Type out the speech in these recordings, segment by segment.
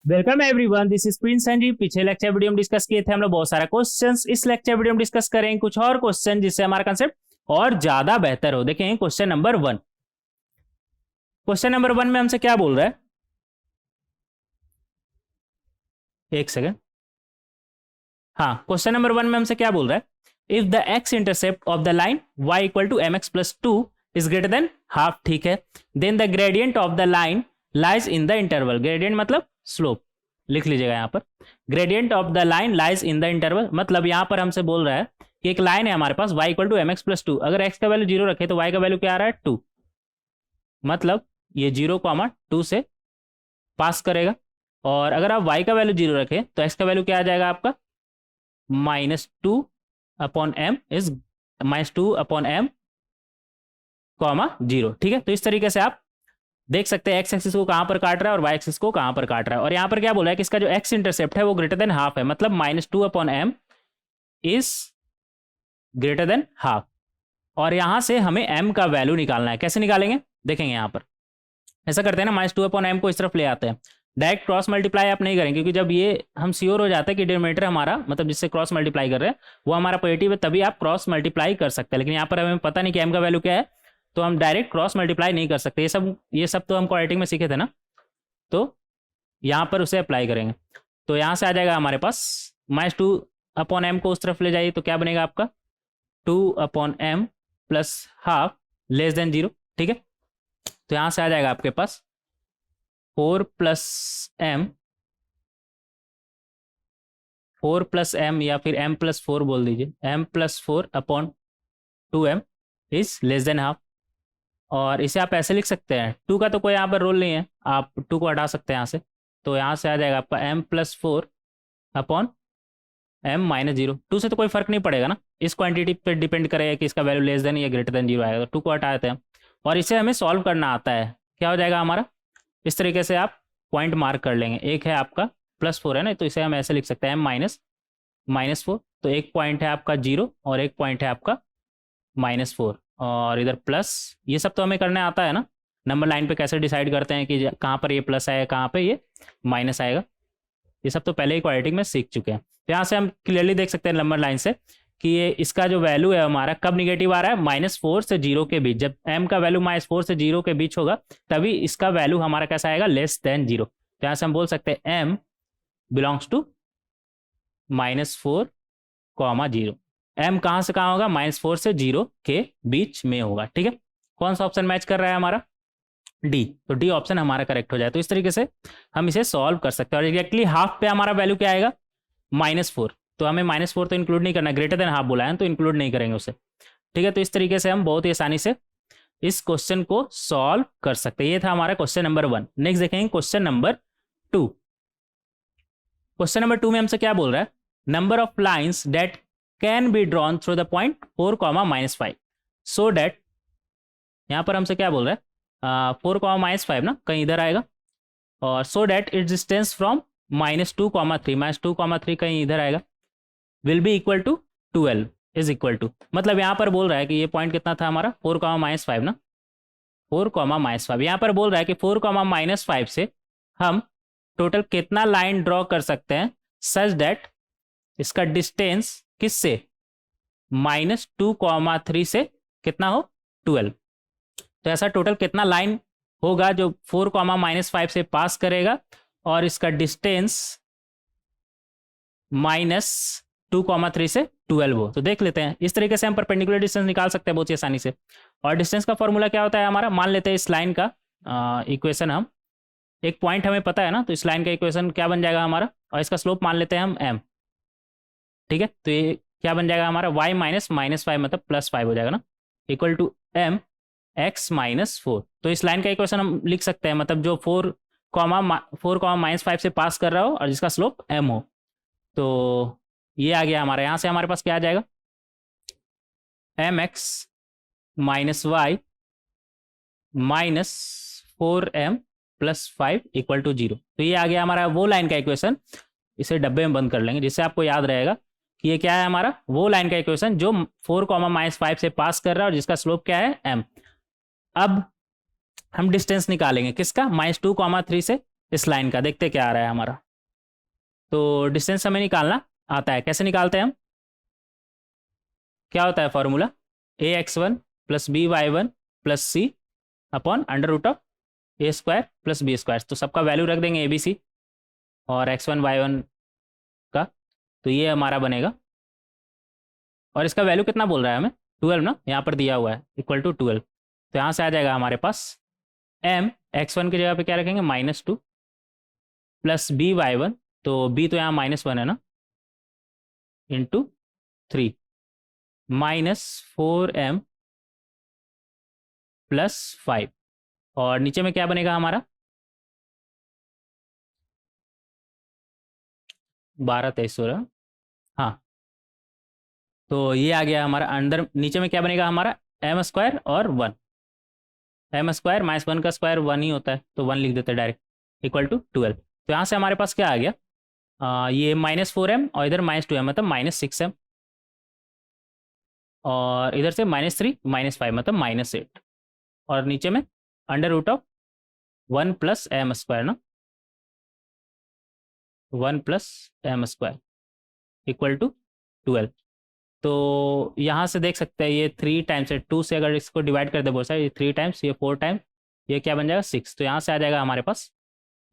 Welcome everyone, this is Prince Sanjeev. पिछले lecture video में discuss किए थे हम लोग बहुत सारा क्वेश्चंस। इस लेक्चर वीडियो में डिस्कस करेंगे कुछ और क्वेश्चन जिससे हमारा कंसेप्ट और ज्यादा बेहतर हो। देखेंगे क्वेश्चन नंबर 1। क्वेश्चन नंबर 1 में हमसे क्या बोल रहा है, एक सेकेंड। हाँ, क्वेश्चन नंबर 1 में हमसे क्या बोल रहा है, if the x intercept of the line y equal to m x plus two is greater than half, ठीक है, then the gradient of the line lies in the interval. Gradient मतलब slope, लिख लीजिएगा यहाँ पर। Gradient of the line lies in the interval मतलब यहाँ पर हमसे बोल रहा है कि एक लाइन है हमारे पास y equal to m x plus two. अगर x का वैल्यू 0 रखे तो y का वैल्यू क्या आ रहा है, 2। मतलब ये 0,2 से पास करेगा। और अगर आप y का वैल्यू 0 रखें तो x का वैल्यू क्या आ जाएगा आपका, -2/m इज -2/m, 0। ठीक है, तो इस तरीके से आप देख सकते हैं एक्स एक्सिस को कहां पर काट रहा है और वाई एक्सिस को कहां पर काट रहा है। और यहां पर क्या बोला है कि इसका जो एक्स इंटरसेप्ट है वो ग्रेटर देन हाफ है, मतलब -2/m is greater than half. और यहां से हमें m का वैल्यू निकालना है। कैसे निकालेंगे देखेंगे यहाँ पर। ऐसा करते हैं ना, -2/m को इस तरफ ले आते हैं। डायरेक्ट क्रॉस मल्टीप्लाई आप नहीं करेंगे, क्योंकि जब ये हम श्योर हो जाते हैं कि डिनोमिनेटर हमारा मतलब जिससे क्रॉस मल्टीप्लाई कर रहे हैं वो हमारा पॉजिटिव है, तभी आप क्रॉस मल्टीप्लाई कर सकते हैं। लेकिन यहाँ पर हमें पता नहीं कि m का वैल्यू क्या है, तो हम डायरेक्ट क्रॉस मल्टीप्लाई नहीं कर सकते। ये सब तो हम क्वाड्रेटिक में सीखे थे ना, तो यहाँ पर उसे अप्लाई करेंगे। तो यहाँ से आ जाएगा हमारे पास -2/m को उस तरफ ले जाइए तो क्या बनेगा आपका, 2/m plus half less than 0। ठीक है, तो यहाँ से आ जाएगा आपके पास 4 प्लस m या फिर m+4 बोल दीजिए, m+4/2m is less than half. और इसे आप ऐसे लिख सकते हैं, 2 का तो कोई यहाँ पर रोल नहीं है, आप 2 को हटा सकते हैं यहाँ से। तो यहाँ से आ जाएगा आपका m+4/m-0। 2 से तो कोई फर्क नहीं पड़ेगा ना, इस क्वांटिटी पे डिपेंड करेगा कि इसका वैल्यू लेस देन या ग्रेटर देन 0 आएगा। तो 2 को हटा देते हैं और इसे हमें सॉल्व करना आता है। क्या हो जाएगा हमारा, इस तरीके से आप पॉइंट मार्क कर लेंगे। एक है आपका +4 है ना, तो इसे हम ऐसे लिख सकते हैं m-4। तो एक पॉइंट है आपका 0 और एक पॉइंट है आपका -4 और इधर प्लस। ये सब तो हमें करने आता है ना, नंबर लाइन पे कैसे डिसाइड करते हैं कि कहाँ पर ये प्लस आएगा कहाँ पे ये माइनस आएगा, ये सब तो पहले ही क्वाड्रेटिक में सीख चुके हैं। तो यहाँ से हम क्लियरली देख सकते हैं नंबर लाइन से कि ये इसका जो वैल्यू है हमारा कब निगेटिव आ रहा है, -4 से 0 के बीच। जब m का वैल्यू -4 से 0 के बीच होगा तभी इसका वैल्यू हमारा कैसा आएगा, लेस देन 0। तो यहाँ से हम बोल सकते हैं m बिलोंग्स टू -4,0। m कहाँ से कहाँ होगा, -4 से 0 के बीच में होगा। ठीक है, कौन सा ऑप्शन मैच कर रहा है हमारा, डी। तो डी ऑप्शन हमारा करेक्ट हो जाए। तो इस तरीके से हम इसे सॉल्व कर सकते हैं। और एग्जैक्टली हाफ पे हमारा वैल्यू क्या आएगा, -4। तो हमें -4 तो इंक्लूड नहीं करना, ग्रेटर देन हाफ बोला है तो इंक्लूड नहीं करेंगे उसे। ठीक है, तो इस तरीके से हम बहुत ही आसानी से इस क्वेश्चन को सॉल्व कर सकते हैं। ये था हमारा क्वेश्चन नंबर 1। नेक्स्ट देखेंगे क्वेश्चन नंबर 2। क्वेश्चन नंबर 2 में हमसे क्या बोल रहा है, number of lines that can be drawn through the point 4,-5 so that. यहाँ पर हमसे क्या बोल रहा है, 4,-5 ना कहीं इधर आएगा, और so that its distance from -2,3 कहीं इधर आएगा, will be equal to 12 is equal to. मतलब यहाँ पर बोल रहा है कि ये पॉइंट कितना था हमारा, 4,-5 ना, 4,-5। यहाँ पर बोल रहा है कि 4,-5 से हम टोटल कितना लाइन ड्रॉ कर सकते हैं सच दैट इसका डिस्टेंस किससे, -2,3 से कितना हो, 12। तो ऐसा टोटल कितना लाइन होगा जो 4,-5 से पास करेगा और इसका डिस्टेंस -2,3 से 12 हो। तो देख लेते हैं, इस तरीके से हम परपेंडिकुलर डिस्टेंस निकाल सकते हैं बहुत ही आसानी से। और डिस्टेंस का फॉर्मूला क्या होता है हमारा, मान लेते हैं इस लाइन का इक्वेशन, हम एक पॉइंट हमें पता है ना, तो इस लाइन का इक्वेशन क्या बन जाएगा हमारा, और इसका स्लोप मान लेते हैं हम m। ठीक है, तो ये क्या बन जाएगा हमारा, y -5 मतलब +5 हो जाएगा ना, इक्वल टू m x -4। तो इस लाइन का इक्वेशन हम लिख सकते हैं, मतलब जो 4,-5 से पास कर रहा हो और जिसका स्लोप m हो। तो ये आ गया हमारा, यहाँ से हमारे पास क्या आ जाएगा, mx -y -4m + 5 equal to 0। तो ये आ गया हमारा वो लाइन का इक्वेशन। इसे डब्बे में बंद कर लेंगे जिससे आपको याद रहेगा कि ये क्या है हमारा, वो लाइन का इक्वेशन जो 4,-5 से पास कर रहा है और जिसका स्लोप क्या है m। अब हम डिस्टेंस निकालेंगे किसका, -2,3 से इस लाइन का, देखते क्या आ रहा है हमारा। तो डिस्टेंस हमें निकालना आता है, कैसे निकालते हैं हम? क्या होता है formula? A x one plus B y one plus c upon under root of a square plus b square. तो सबका वैल्यू रख देंगे ए बी सी और एक्स वन वाई वन का, तो ये हमारा बनेगा। और इसका वैल्यू कितना बोल रहा है हमें? 12 ना, यहाँ पर दिया हुआ है इक्वल टू 12। तो यहाँ से आ जाएगा हमारे पास एम एक्स वन की जगह पे क्या रखेंगे, -2 प्लस बी वाई वन, तो बी तो यहाँ -1 है ना, इंटू 3 -4m प्लस 5। और नीचे में क्या बनेगा हमारा? 12 23 16। हाँ, तो ये आ गया हमारा अंदर। नीचे में क्या बनेगा हमारा? एम स्क्वायर और 1। एम स्क्वायर -1 का स्क्वायर 1 ही होता है, तो 1 लिख देते हैं डायरेक्ट, इक्वल टू 12। तो यहाँ से हमारे पास क्या आ गया? ये -4m और इधर -2m मतलब -6m, और इधर से -3 -5 मतलब -8। और नीचे में under root of 1 plus M square ना, 1 plus M square equal to 12। तो यहाँ से देख सकते हैं ये 3 टाइम्स है, 2 से अगर इसको डिवाइड कर दे बहुत सारे, ये 3 टाइम्स, ये 4 टाइम्स, ये क्या बन जाएगा 6। तो यहाँ से आ जाएगा हमारे पास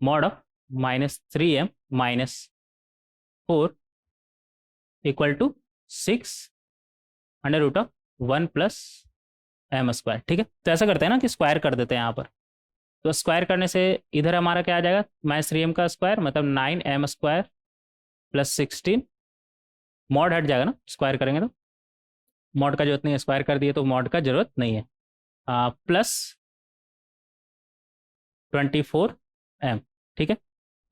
mod of -3m -4 equal to 6 under root of 1 plus M square. ठीक है, तो ऐसा करते हैं ना कि स्क्वायर कर देते हैं यहाँ पर। तो स्क्वायर करने से इधर हमारा क्या आ जाएगा, -3m का स्क्वायर मतलब 9m स्क्वायर प्लस 16, मॉड हट जाएगा ना स्क्वायर करेंगे तो, मॉड का जरूरत नहीं है, स्क्वायर कर दिए तो मॉड का जरूरत नहीं है, प्लस 24m। ठीक है,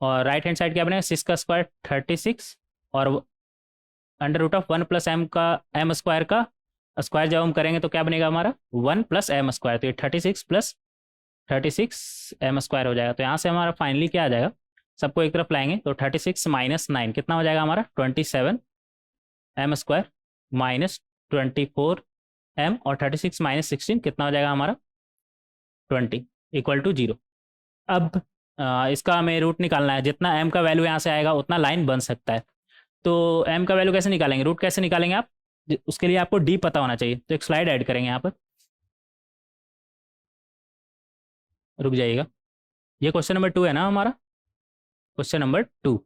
और राइट हैंड साइड क्या बनेगा, 6 का स्क्वायर 36, और under root of 1 plus m का एम स्क्वायर का स्क्वायर जब हम करेंगे तो क्या बनेगा हमारा 1 प्लस एम स्क्वायर, तो ये 36 प्लस 36 एम स्क्वायर हो जाएगा। तो यहाँ से हमारा फाइनली क्या आ जाएगा, सबको एक तरफ लाएंगे तो 36 माइनस 9 कितना हो जाएगा हमारा 27 एम स्क्वायर माइनस 24 एम, और 36 माइनस 16 कितना हो जाएगा हमारा 20 इक्वल टू 0। अब इसका हमें रूट निकालना है, जितना एम का वैल्यू यहाँ से आएगा उतना लाइन बन सकता है। तो एम का वैल्यू कैसे निकालेंगे, रूट कैसे निकालेंगे आप? उसके लिए आपको डी पता होना चाहिए। तो एक स्लाइड ऐड करेंगे यहाँ पर, रुक जाइएगा। ये क्वेश्चन नंबर 2 है ना हमारा, क्वेश्चन नंबर 2।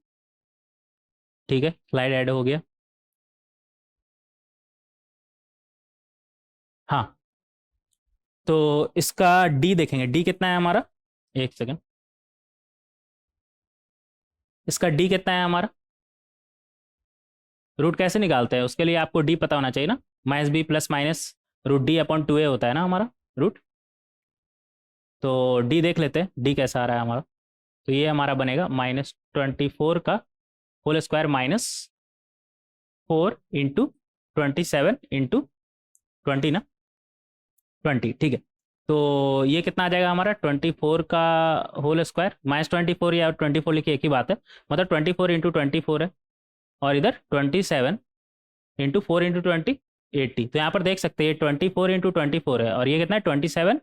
ठीक है, स्लाइड ऐड हो गया। हाँ, तो इसका डी देखेंगे, डी कितना है हमारा, एक सेकेंड, इसका डी कितना है हमारा, रूट कैसे निकालते हैं उसके लिए आपको डी पता होना चाहिए ना, -b plus minus root D upon 2a होता है ना हमारा रूट। तो डी देख लेते हैं डी कैसा आ रहा है हमारा। तो ये हमारा बनेगा -24 का होल स्क्वायर -4 इंटू 27 इंटू 20 ना, 20। ठीक है, तो ये कितना आ जाएगा हमारा 24 का होल स्क्वायर -24 या 24 लिखिए एक ही बात है, मतलब 24 इंटू 24 है, और इधर 27 इंटू 4 इंटू 20 80। तो यहाँ पर देख सकते हैं 24 इंटू 24 है, और ये कितना है 27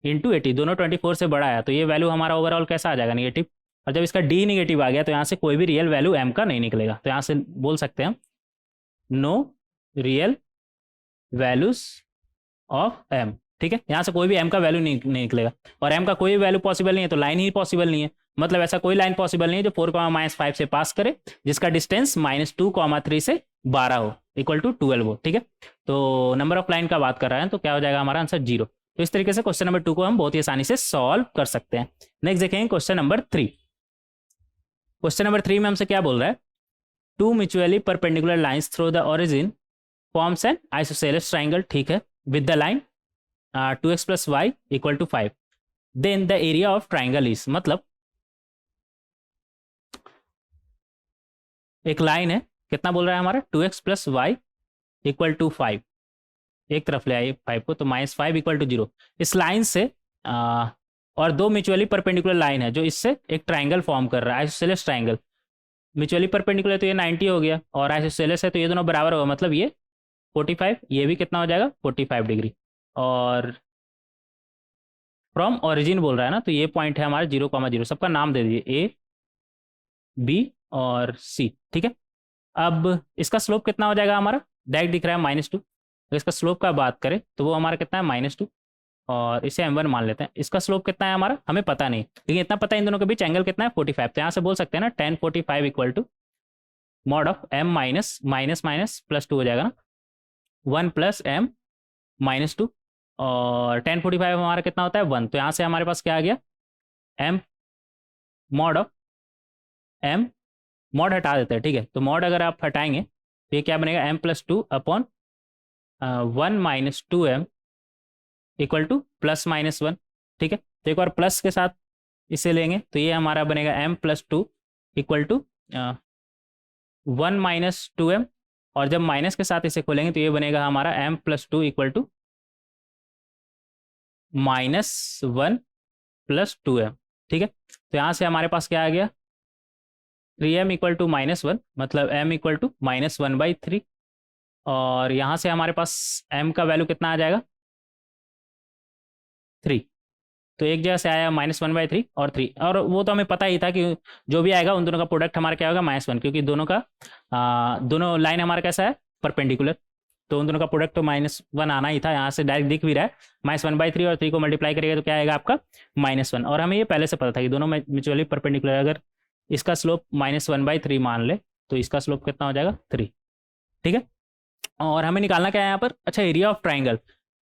इंटू 80, दोनों 24 से बड़ा है, तो ये वैल्यू हमारा ओवरऑल कैसा आ जाएगा नेगेटिव। और जब इसका डी नेगेटिव आ गया तो यहाँ से कोई भी रियल वैल्यू एम का नहीं निकलेगा। तो यहाँ से बोल सकते हैं हम no real values of m. ठीक है, यहाँ से कोई भी एम का वैल्यू नहीं निकलेगा, और एम का कोई भी वैल्यू पॉसिबल नहीं है तो लाइन ही पॉसिबल नहीं है। मतलब ऐसा कोई लाइन पॉसिबल नहीं है जो 4, -5 से पास करे जिसका डिस्टेंस -2, 3 से 12 हो, इक्वल टू 12 हो। ठीक है, तो नंबर ऑफ लाइन का बात कर रहे हैं तो क्या हो जाएगा हमारा आंसर 0। तो इस तरीके से क्वेश्चन नंबर 2 को हम बहुत ही आसानी से सॉल्व कर सकते हैं। नेक्स्ट देखेंगे क्वेश्चन नंबर 3। क्वेश्चन नंबर 3 में हमसे क्या बोल रहा है, 2 mutually perpendicular lines through the origin forms an isosceles triangle. ठीक है, with the line 2x plus y equal to 5, then the area of triangle is, मतलब एक लाइन है, कितना बोल रहा है हमारा 2x plus y equal to 5, एक तरफ ले आइए 5 को, तो -5 इक्वल टू 0। इस लाइन से और 2 म्यूचुअली परपेंडिकुलर लाइन है जो इससे एक ट्राइंगल फॉर्म कर रहा है, आइसोसेलेस ट्राइंगल। म्यूचुअली परपेंडिकुलर तो ये 90 हो गया, और आइसोसेलेस है तो ये दोनों बराबर होगा, मतलब ये 45, ये भी कितना हो जाएगा 45 डिग्री। और फ्रॉम ओरिजिन बोल रहा है ना, तो ये पॉइंट है हमारा 0,0। सबका नाम दे दीजिए A, B और C, ठीक है। अब इसका स्लोप कितना हो जाएगा हमारा, डायरेक्ट दिख रहा है -2। अगर इसका स्लोप का बात करें तो वो हमारा कितना है -2, और इसे m1 मान लेते हैं। इसका स्लोप कितना है हमारा हमें पता नहीं, लेकिन इतना पता है इन दोनों के बीच एंगल कितना है 45। तो यहाँ से बोल सकते हैं ना tan 45 equal to mod of m minus minus minus plus 2 हो जाएगा ना, 1 प्लस m -2, और tan 45 हमारा कितना होता है 1। तो यहाँ से हमारे पास क्या आ गया, m mod of m, mod हटा देते हैं, ठीक है। तो मॉड अगर आप हटाएंगे तो ये क्या बनेगा, m+2 upon 1 minus 2m equal to +-1, ठीक है। तो एक बार प्लस के साथ इसे लेंगे तो ये हमारा बनेगा m+2 equal to 1 minus 2m, और जब माइनस के साथ इसे खोलेंगे तो ये बनेगा हमारा m+2 इक्वल टू -1 + 2m, ठीक है। तो यहाँ से हमारे पास क्या आ गया, 3m इक्वल टू -1, मतलब m इक्वल टू -1/3, और यहाँ से हमारे पास m का वैल्यू कितना आ जाएगा 3। तो एक जगह से आया -1/3 और 3, और वो तो हमें पता ही था कि जो भी आएगा उन दोनों का प्रोडक्ट हमारा क्या होगा -1, क्योंकि दोनों का दोनों लाइन हमारा कैसा है परपेंडिकुलर, तो उन दोनों का प्रोडक्ट तो -1 आना ही था। यहाँ से डायरेक्ट दिख भी रहा है -1/3 और 3 को मल्टीप्लाई करेगा तो क्या आएगा आपका -1, और हमें ये पहले से पता था कि दोनों म्यूचुअली परपेंडिकुलर। अगर इसका स्लोप -1/3 मान ले तो इसका स्लोप कितना हो जाएगा 3, ठीक है। और हमें निकालना क्या है यहाँ पर, अच्छा एरिया ऑफ ट्राइंगल।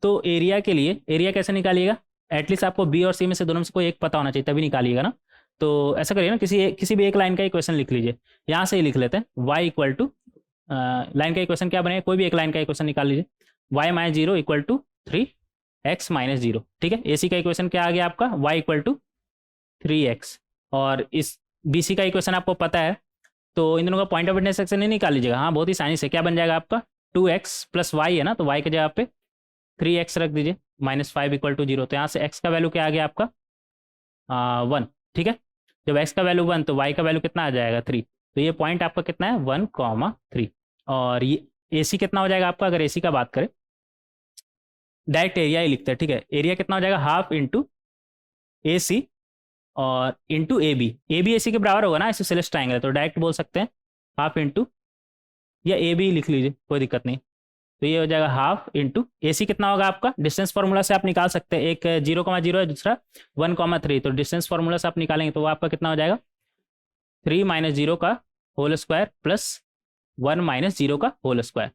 तो एरिया के लिए एरिया कैसे निकालिएगा, एटलीस्ट आपको बी और सी में से दोनों में से कोई एक पता होना चाहिए तभी निकालिएगा ना। तो ऐसा करिए ना, किसी भी एक लाइन का इक्वेशन लिख लीजिए। यहाँ से ही लिख लेते हैं y इक्वल टू, लाइन का इक्वेशन क्या बनेगा, कोई भी एक लाइन का इक्वेशन निकाल लीजिए, y - 0 इक्वल टू 3x - 0, ठीक है। ए सी का इक्वेशन क्या आ गया आपका, y इक्वल टू 3x, और इस बी सी का इक्वेशन आपको पता है, तो इन दोनों का पॉइंट ऑफ इंटरसेक्शन नहीं निकाल लीजिएगा। हाँ बहुत ही आसानी से क्या बन जाएगा आपका 2x + y है ना, तो y के जगह पे 3x रख दीजिए, -5 इक्वल टू 0। तो यहाँ से x का वैल्यू क्या आ गया आपका 1, ठीक है। जब x का वैल्यू 1 तो y का वैल्यू कितना आ जाएगा 3। तो ये पॉइंट आपका कितना है 1,3, और ये ए सी कितना हो जाएगा आपका, अगर ए सी का बात करें डायरेक्ट एरिया ही लिखते हैं, ठीक है। एरिया कितना हो जाएगा हाफ इंटू ए सी और इंटू ए बी ए सी के बराबर होगा ना, आइसोसेलेस ट्राइंगल है तो डायरेक्ट बोल सकते हैं हाफ इंटू, या ए बी लिख लीजिए कोई दिक्कत नहीं। तो ये हो जाएगा हाफ इंटू ए सी कितना होगा आपका, डिस्टेंस फार्मूला से आप निकाल सकते हैं, एक 0,0 है दूसरा 1,3, तो डिस्टेंस फार्मूला से आप निकालेंगे तो वो आपका कितना हो जाएगा 3 - 0 का होल स्क्वायर प्लस 1 - 0 का होल स्क्वायर,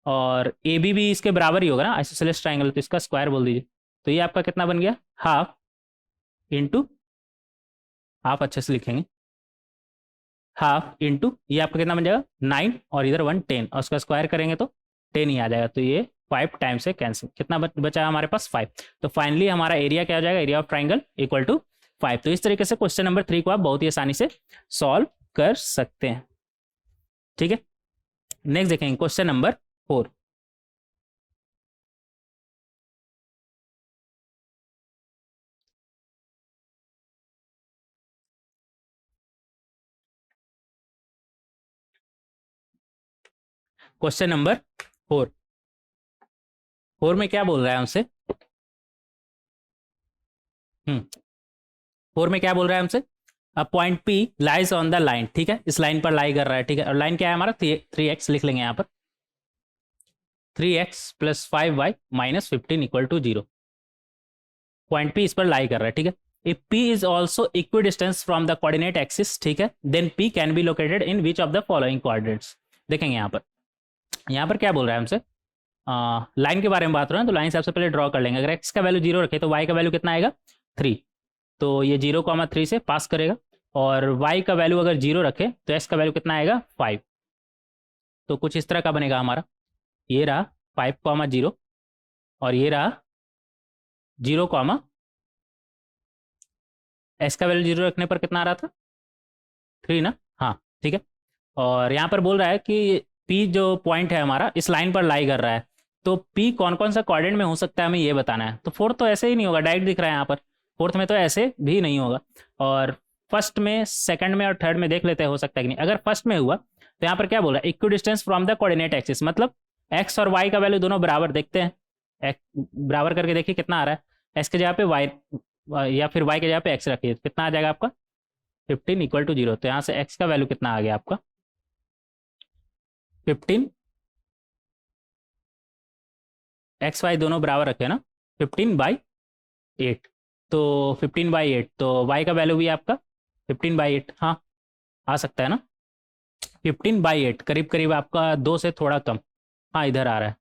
और ए बी भी इसके बराबर ही होगा ना, आइसोसेलेस ट्राइंगल, तो इसका स्क्वायर बोल दीजिए। तो ये आपका कितना बन गया हाफ इंटू, हाफ अच्छे से लिखेंगे, हाफ इंटू ये आपका कितना बन जाएगा 9, और इधर 1 10, और उसका स्क्वायर करेंगे तो 10 ही आ जाएगा। तो ये 5 टाइम से कैंसिल, कितना बचा हमारे पास 5। तो फाइनली हमारा एरिया क्या हो जाएगा, area of triangle equal to 5। तो इस तरीके से क्वेश्चन नंबर 3 को आप बहुत ही आसानी से सॉल्व कर सकते हैं, ठीक है। नेक्स्ट देखेंगे क्वेश्चन नंबर 4। क्वेश्चन नंबर 4 में क्या बोल रहा है हमसे, 4 में क्या बोल रहा है हमसे, अब point P lies on the line, ठीक है, इस लाइन पर लाई कर रहा है, ठीक है। और लाइन क्या है हमारा 3x लिख लेंगे यहाँ पर, 3x + 5y - 15 equal to 0। Point P इस पर लाई कर रहा है, ठीक है। If P is also equidistance from the coordinate axis, ठीक है, then P can be located in which of the following coordinates. देखेंगे यहाँ पर क्या बोल रहा है हमसे, लाइन के बारे में बात हो रहा है, तो लाइन से सबसे पहले ड्रॉ कर लेंगे। अगर x का वैल्यू 0 रखे तो y का वैल्यू कितना आएगा 3, तो ये 0,3 से पास करेगा, और y का वैल्यू अगर 0 रखे तो x का वैल्यू कितना आएगा 5। तो कुछ इस तरह का बनेगा हमारा, ये रहा 5,0, और ये रहा 0, x का वैल्यू 0 रखने पर कितना आ रहा था 3 ना, हाँ ठीक है। और यहाँ पर बोल रहा है कि P जो पॉइंट है हमारा इस लाइन पर लाई कर रहा है, तो P कौन कौन सा कोऑर्डिनेट में हो सकता है हमें ये बताना है। तो फोर्थ तो ऐसे ही नहीं होगा, डायरेक्ट दिख रहा है यहाँ पर, फोर्थ में तो ऐसे भी नहीं होगा, और फर्स्ट में सेकंड में और थर्ड में देख लेते हैं हो सकता है कि नहीं। अगर फर्स्ट में हुआ तो यहाँ पर क्या बोल रहा है equi distance from the coordinate axis, मतलब x और y का वैल्यू दोनों बराबर, देखते हैं बराबर करके देखिए कितना आ रहा है, x के जगह पे y या फिर y के जगह पे x रखिए, कितना आ जाएगा आपका 15 इक्वल टू 0। तो यहाँ से x का वैल्यू कितना आ गया आपका 15, एक्स वाई दोनों बराबर रखे ना, 15/8। तो 15/8, तो y का वैल्यू भी आपका 15/8, हाँ आ सकता है ना, 15/8 करीब करीब आपका 2 से थोड़ा कम, हाँ इधर आ रहा है।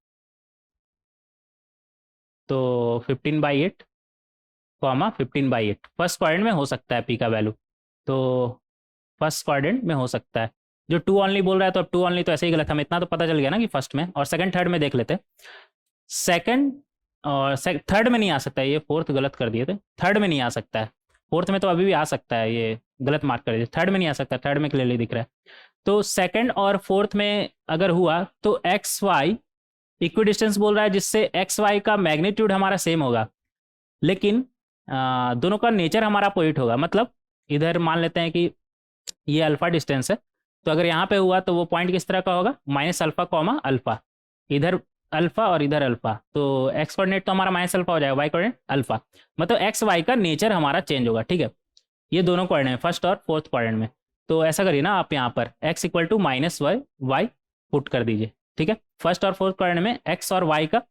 तो 15/8 कॉमा 15/8 फर्स्ट क्वाड्रेंट में हो सकता है पी का वैल्यू, तो फर्स्ट क्वाड्रेंट में हो सकता है। जो टू ऑनली बोल रहा है तो अब टू ऑनली तो ऐसे ही गलत, हमें इतना तो पता चल गया ना कि फर्स्ट में, और सेकंड थर्ड में देख लेते हैं। सेकंड और थर्ड में नहीं आ सकता है, ये फोर्थ गलत कर दिए थे, थर्ड में नहीं आ सकता है, फोर्थ में तो अभी भी आ सकता है, ये गलत मार्क कर दिए, थर्ड में नहीं आ सकता, थर्ड में क्लियरली दिख रहा है। तो सेकंड और फोर्थ में अगर हुआ तो एक्स वाई इक्वी डिस्टेंस बोल रहा है, जिससे एक्स वाई का मैग्नीट्यूड हमारा सेम होगा, लेकिन दोनों का नेचर हमारा अपोजिट होगा। मतलब इधर मान लेते हैं कि ये अल्फा डिस्टेंस है, तो अगर यहाँ पे हुआ तो वो पॉइंट किस तरह का होगा, माइनस अल्फा कॉमा अल्फा, इधर अल्फा और इधर अल्फा, तो एक्स कोऑर्डिनेट तो हमारा माइनस अल्फा हो जाएगा, वाई कोऑर्डिनेट अल्फा, मतलब एक्स वाई का नेचर हमारा चेंज होगा, ठीक है। ये दोनों कोऑर्डिनेट फर्स्ट और फोर्थ कोऑर्डिनेट में। तो ऐसा करिए ना आप, यहाँ पर x equal to minus y y put कर दीजिए, ठीक है। फर्स्ट और फोर्थ कोऑर्डिनेट में एक्स और वाई का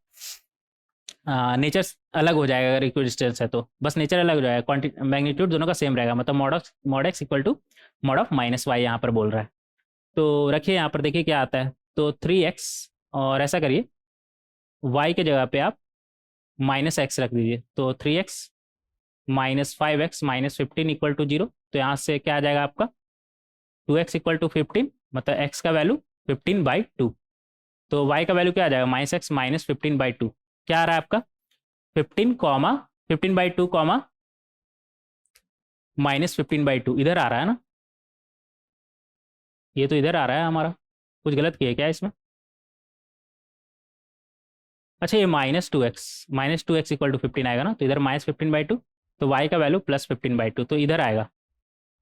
नेचर अलग हो जाएगा, अगर इक्वल डिस्टेंस है तो बस नेचर अलग हो जाएगा, क्वांटिटी मैग्नीट्यूड दोनों का सेम रहेगा, मतलब mod x equal to mod of minus y यहाँ पर बोल रहा है। तो रखिए यहाँ पर, देखिए क्या आता है, तो 3x, और ऐसा करिए y के जगह पे आप माइनस एक्स रख दीजिए, तो 3x minus 5x minus 15 equal to 0। तो यहाँ से क्या आ जाएगा आपका 2x इक्वल टू 15, मतलब x का वैल्यू 15/2। तो y का वैल्यू क्या आ जाएगा माइनस एक्स माइनस 15/2, क्या आ रहा है आपका 15 कॉमा 15/2 कॉमा माइनस 15/2, इधर आ रहा है ना, ये तो इधर आ रहा है हमारा, कुछ गलत किया क्या इसमें। अच्छा ये minus two x equal to 15 आएगा ना, तो इधर माइनस 15/2, तो y का वैल्यू प्लस 15/2, तो इधर आएगा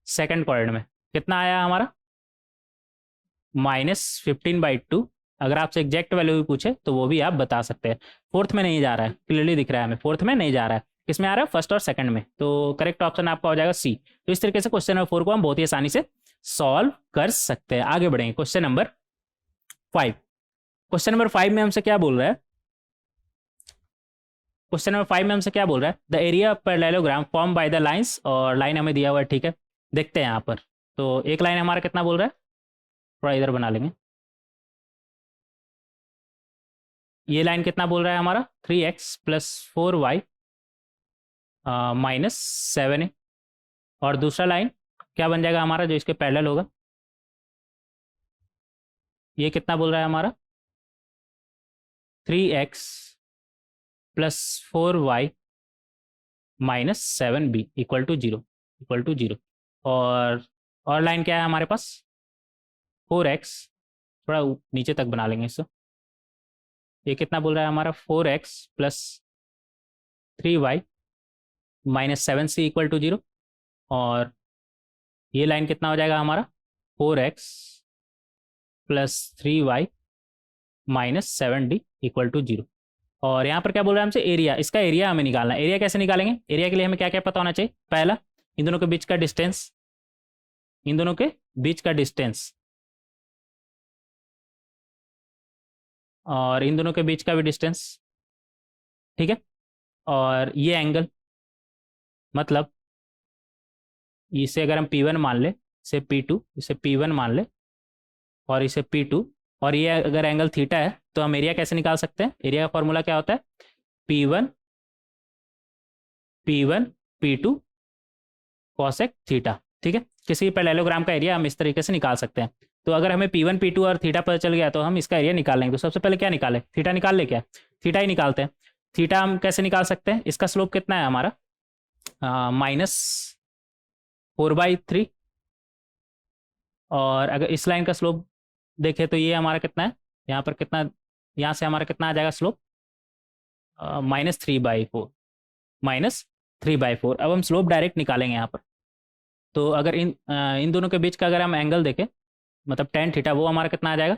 सेकंड क्वाड्रेंट में कितना आया हमारा -15/2। अगर आपसे एग्जैक्ट वैल्यू भी पूछे तो वो भी आप बता सकते हैं। फोर्थ में नहीं जा रहा है, क्लियरली दिख रहा है हमें, फोर्थ में नहीं जा रहा है, किसमें आ रहा है फर्स्ट और सेकंड में, तो करेक्ट ऑप्शन आपका हो जाएगा सी। तो इस तरीके से क्वेश्चन नंबर 4 को हम बहुत ही आसानी से सॉल्व कर सकते हैं। आगे बढ़ेंगे क्वेश्चन नंबर 5। क्वेश्चन नंबर 5 में हमसे क्या बोल रहा है, क्वेश्चन नंबर 5 में हमसे क्या बोल रहा है, the area parallelogram form by the lines, और लाइन हमें दिया हुआ है, ठीक है। देखते हैं यहाँ पर, तो एक लाइन हमारा कितना बोल रहा है, थोड़ा इधर बना लेंगे, ये लाइन कितना बोल रहा है हमारा 3x plus 4y minus 7a, और दूसरा लाइन क्या बन जाएगा हमारा जो इसके पैरेलल होगा, ये कितना बोल रहा है हमारा 3x plus 4y minus 7b equal to 0। और लाइन क्या है हमारे पास 4x, थोड़ा नीचे तक बना लेंगे इसको, ये कितना बोल रहा है हमारा 4x plus 3y minus 7c equal to 0, और ये लाइन कितना हो जाएगा हमारा 4x plus 3y minus 7d equal to 0। और यहाँ पर क्या बोल रहा है हमसे एरिया, इसका एरिया हमें निकालना है। एरिया कैसे निकालेंगे, एरिया के लिए हमें क्या क्या पता होना चाहिए, पहला इन दोनों के बीच का डिस्टेंस, इन दोनों के बीच का डिस्टेंस, और इन दोनों के बीच का भी डिस्टेंस, ठीक है। और ये एंगल, मतलब इसे अगर हम P1 मान ले, इसे P2, इसे P1 मान ले, और इसे P2, और ये अगर एंगल थीटा है, तो हम एरिया कैसे निकाल सकते हैं, एरिया का फॉर्मूला क्या होता है P1 P2 कॉसेक थीटा, ठीक है। किसी पैरेललोग्राम का एरिया हम इस तरीके से निकाल सकते हैं। तो अगर हमें P1 P2 और थीटा पता चल गया तो हम इसका एरिया निकाल लेंगे। तो सबसे पहले क्या निकालें, थीटा निकाल ले, क्या थीटा ही निकालते हैं। थीटा हम कैसे निकाल सकते हैं, इसका स्लोप कितना है हमारा -4/3, और अगर इस लाइन का स्लोप देखें तो ये हमारा कितना है, यहाँ पर कितना, यहाँ से हमारा कितना आ जाएगा स्लोप -3/4। अब हम स्लोप डायरेक्ट निकालेंगे यहाँ पर। तो अगर इन दोनों के बीच का अगर हम एंगल देखें, मतलब टेन थीटा, वो हमारा कितना आ जाएगा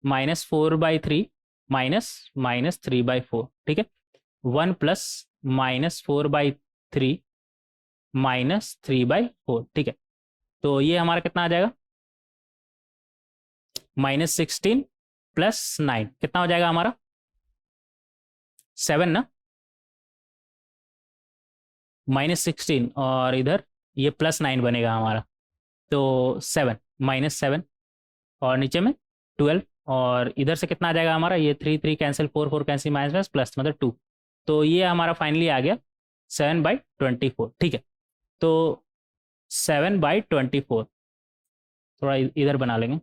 -4/3 माइनस 3/4, ठीक है। 1 प्लस -4/3 -3/4, ठीक है। तो ये हमारा कितना आ जाएगा, -16 + 9 कितना हो जाएगा हमारा, 7 ना, -16 और इधर ये +9 बनेगा हमारा, तो 7 -7 और नीचे में 12 और इधर से कितना आ जाएगा हमारा, ये 3 3 कैंसिल, 4 4 कैंसिल, माइनस प्लस मतलब 2। तो ये हमारा फाइनली आ गया 7/24, ठीक है। तो 7/24 थोड़ा इधर बना लेंगे,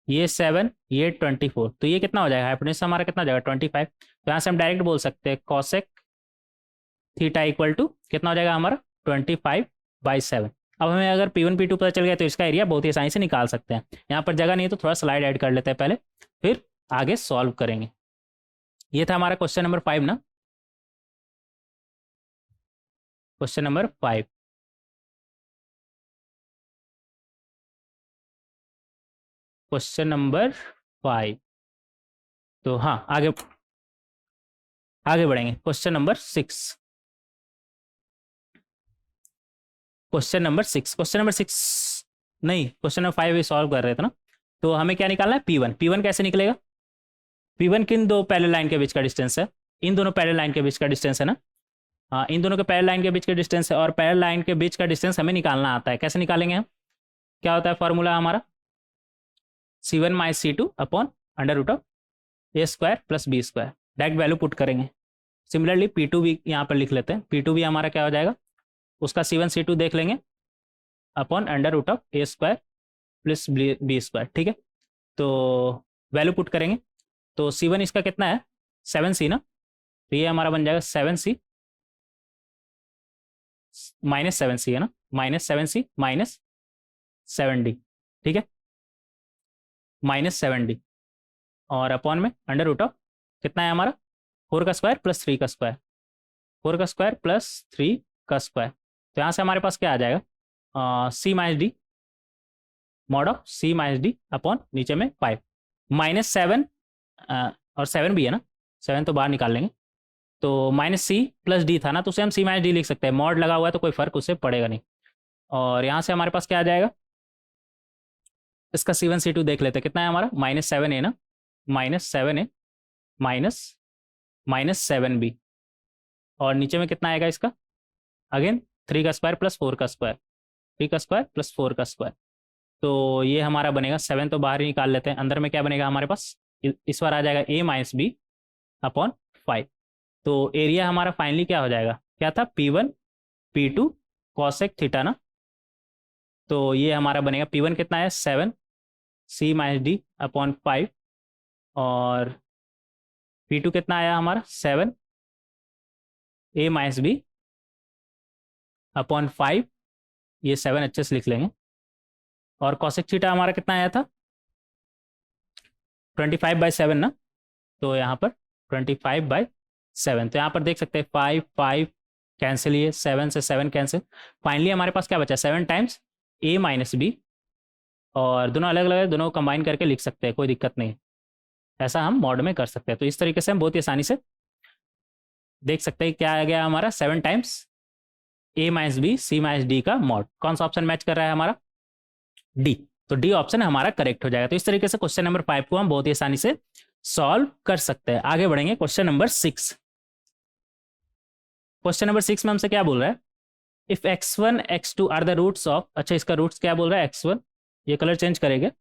ये 7 ये 24, तो ये कितना हो जाएगा, हाइपोटेन्यूज हमारा कितना हो जाएगा 25। तो यहाँ से हम डायरेक्ट बोल सकते हैं कॉसेक थीटा इक्वल टू कितना हो जाएगा हमारा 25/7। अब हमें अगर P1 P2 पता चल गया तो इसका एरिया बहुत ही आसानी से निकाल सकते हैं। यहाँ पर जगह नहीं है तो थोड़ा स्लाइड ऐड कर लेते हैं पहले, फिर आगे सॉल्व करेंगे। ये था हमारा क्वेश्चन नंबर 5 ना, क्वेश्चन नंबर 5। क्वेश्चन नंबर 5, तो हाँ आगे आगे बढ़ेंगे। Question number 6, question number 6, question number 6 नहीं, क्वेश्चन नंबर 5 भी सॉल्व कर रहे थे ना। तो हमें क्या निकालना है, P1। P1 कैसे निकलेगा, P1 किन दो पैरेलल लाइन के बीच का डिस्टेंस है, इन दोनों पैरेलल लाइन के बीच का डिस्टेंस है ना। हाँ, इन दोनों के पैरेलल लाइन के बीच का डिस्टेंस है, और पैरेलल लाइन के बीच का डिस्टेंस हमें निकालना आता है। कैसे निकालेंगे हम, क्या होता है फॉर्मूला हमारा, C1 - C2 upon √A² + B²। Direct value put करेंगे। सिमिलरली P2 भी यहाँ पर लिख लेते हैं। P2 भी हमारा क्या हो जाएगा, उसका C1 C2 देख लेंगे अपॉन √A² + B², ठीक है। तो वैल्यू पुट करेंगे, तो C1 इसका कितना है 7C ना, तो ये हमारा बन जाएगा 7C -7C है ना, -7C -7D, ठीक है, -7D और अपॉन में √ कितना है हमारा 4² + 3², 4² + 3²। तो यहाँ से हमारे पास क्या आ जाएगा, C - D mod of C - D upon नीचे में 5 -7 और 7 भी है ना, 7 तो बाहर निकाल लेंगे। तो -C + D था ना, तो उसे हम C - D लिख सकते हैं। मॉड लगा हुआ है तो कोई फर्क उससे पड़ेगा नहीं। और यहाँ से हमारे पास क्या आ जाएगा, इसका C1 C2 देख लेते हैं कितना है हमारा, -7A ना, -7A -7B और नीचे में कितना आएगा इसका, अगेन 3² + 4², 3² + 4²। तो ये हमारा बनेगा 7 तो बाहर ही निकाल लेते हैं, अंदर में क्या बनेगा हमारे पास, इस बार आ जाएगा A - B अपॉन 5। तो एरिया हमारा फाइनली क्या हो जाएगा, क्या था P1 P2 कॉसेक थीटा ना। तो ये हमारा बनेगा P1 कितना है 7 C - D अपॉन 5 और P2 कितना आया हमारा 7 A - B अपॉन 5, ये 7 अच्छे से लिख लेंगे। और कॉसेक थीटा हमारा कितना आया था 25/7 ना, तो यहाँ पर 25/7। तो यहाँ पर देख सकते हैं 5 5 कैंसिल, ये 7 से 7 कैंसिल। फाइनली हमारे पास क्या बचा 7 टाइम्स A - B, और दोनों अलग अलग है, दोनों कंबाइन करके लिख सकते हैं, कोई दिक्कत नहीं। ऐसा हम मॉड में कर सकते हैं। तो इस तरीके से हम बहुत ही आसानी से देख सकते हैं क्या आ गया हमारा 7 times A - B C - D का मॉड। कौन सा ऑप्शन मैच कर रहा है हमारा, डी। तो डी ऑप्शन हमारा करेक्ट हो जाएगा। तो इस तरीके से क्वेश्चन नंबर 5 को हम बहुत ही आसानी से सॉल्व कर सकते हैं। आगे बढ़ेंगे क्वेश्चन नंबर 6। क्वेश्चन नंबर 6 में हमसे क्या बोल रहा है, if x1 x2 are the roots of, अच्छा इसका रूट्स क्या बोल रहा है x1, ये कलर चेंज करेंगे,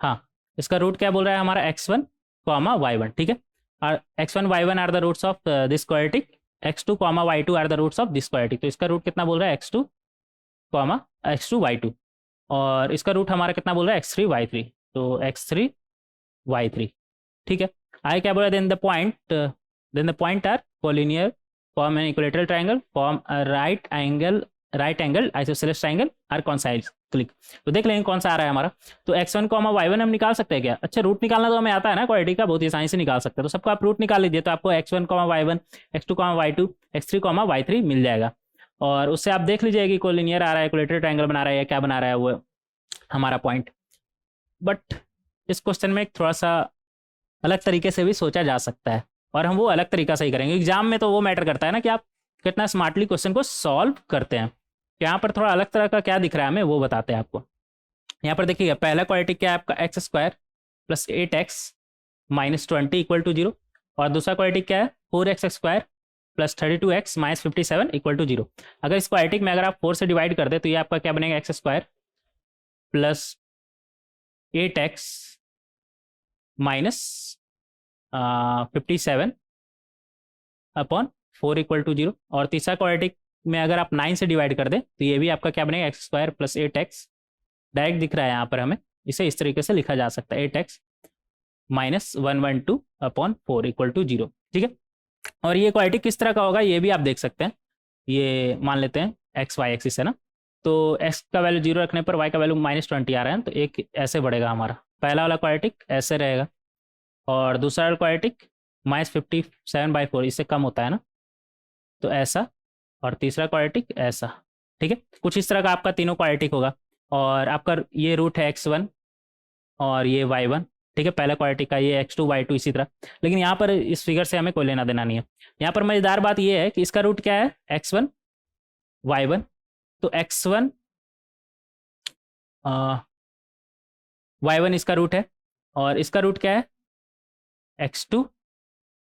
हाँ इसका रूट क्या बोल रहा है हमारा x1, y1, ठीक है। और x1 y1 are the roots of this quadratic, x2, y2 are the roots of this quadratic. तो इसका रूट कितना बोल रहा है x2, y2, और इसका रूट हमारा कितना बोल रहा है x3 y3, तो x3 y3, ठीक है। आगे क्या बोला, then the point are collinear, form an equilateral triangle, form right angle isosceles triangle are coincide click. तो देख लेंगे कौन सा आ रहा है हमारा। तो x1 y1 हम निकाल सकते हैं क्या, अच्छा रूट निकालना तो हमें आता है ना क्वाड्रेटिक का, बहुत ही आसानी से निकाल सकते हैं। तो सबको आप रूट निकाल लीजिए, तो आपको x1 y1 x2 y2 x3 y3 मिल जाएगा। और उससे आप देख लीजिए कि कोलिनियर आ रहा है, इक्विलेटरल ट्रायंगल बना रहा है या क्या बना रहा है वो हमारा पॉइंट। बट इस क्वेश्चन में एक थोड़ा सा अलग तरीके से भी सोचा जा सकता है, और हम वो अलग तरीका से ही करेंगे। एग्जाम में तो वो मैटर करता है ना कि आप कितना स्मार्टली क्वेश्चन को सॉल्व करते हैं। यहाँ पर थोड़ा अलग तरह का क्या दिख रहा है हमें वो बताते हैं आपको। यहाँ पर देखिए पहला क्वाड्रेटिक क्या है आपका, x square plus 8x minus 20 equal to 0, और दूसरा क्वाड्रेटिक क्या है 4x square plus 32x minus 57 equal to 0। अगर इस क्वाड्रेटिक में अगर आप 4 से डिवाइड कर दे तो ये आपका क्या बनेगा, x square plus 8x minus 57 upon 4 equal to 0। और तीसरा क्वाड्रेटिक में अगर आप 9 से डिवाइड कर दे तो ये भी आपका क्या बनेगा, x square plus 8x, direct दिख रहा है यहाँ पर हमें, इसे इस तरीके से लिखा जा सकता है 8x minus 112 upon 4 equal to 0। ठीक है, और ये क्वाड्रेटिक किस तरह का होगा ये भी आप देख सकते हैं। ये मान लेते हैं एक्स वाई एक्सिस है ना, तो x का वैल्यू 0 रखने पर y का वैल्यू माइनस 20 आ रहा है, तो एक ऐसे बढ़ेगा हमारा पहला वाला क्वाड्रेटिक, ऐसे रहेगा, और दूसरा वाला क्वाड्रेटिक माइनस 57/4, इससे कम होता है ना, तो ऐसा, और तीसरा क्वाड्रेटिक ऐसा। ठीक है, कुछ इस तरह का आपका तीनों क्वाड्रेटिक होगा, और आपका ये रूट है x1 और ये y1। ठीक है, पहला क्वाड्रेटिक का ये x2 y2 इसी तरह, लेकिन यहाँ पर इस फिगर से हमें कोई लेना देना नहीं है। यहाँ पर मजेदार बात ये है कि इसका रूट क्या है, x1 y1, तो x1 y1 इसका रूट है, और इसका रूट क्या है x2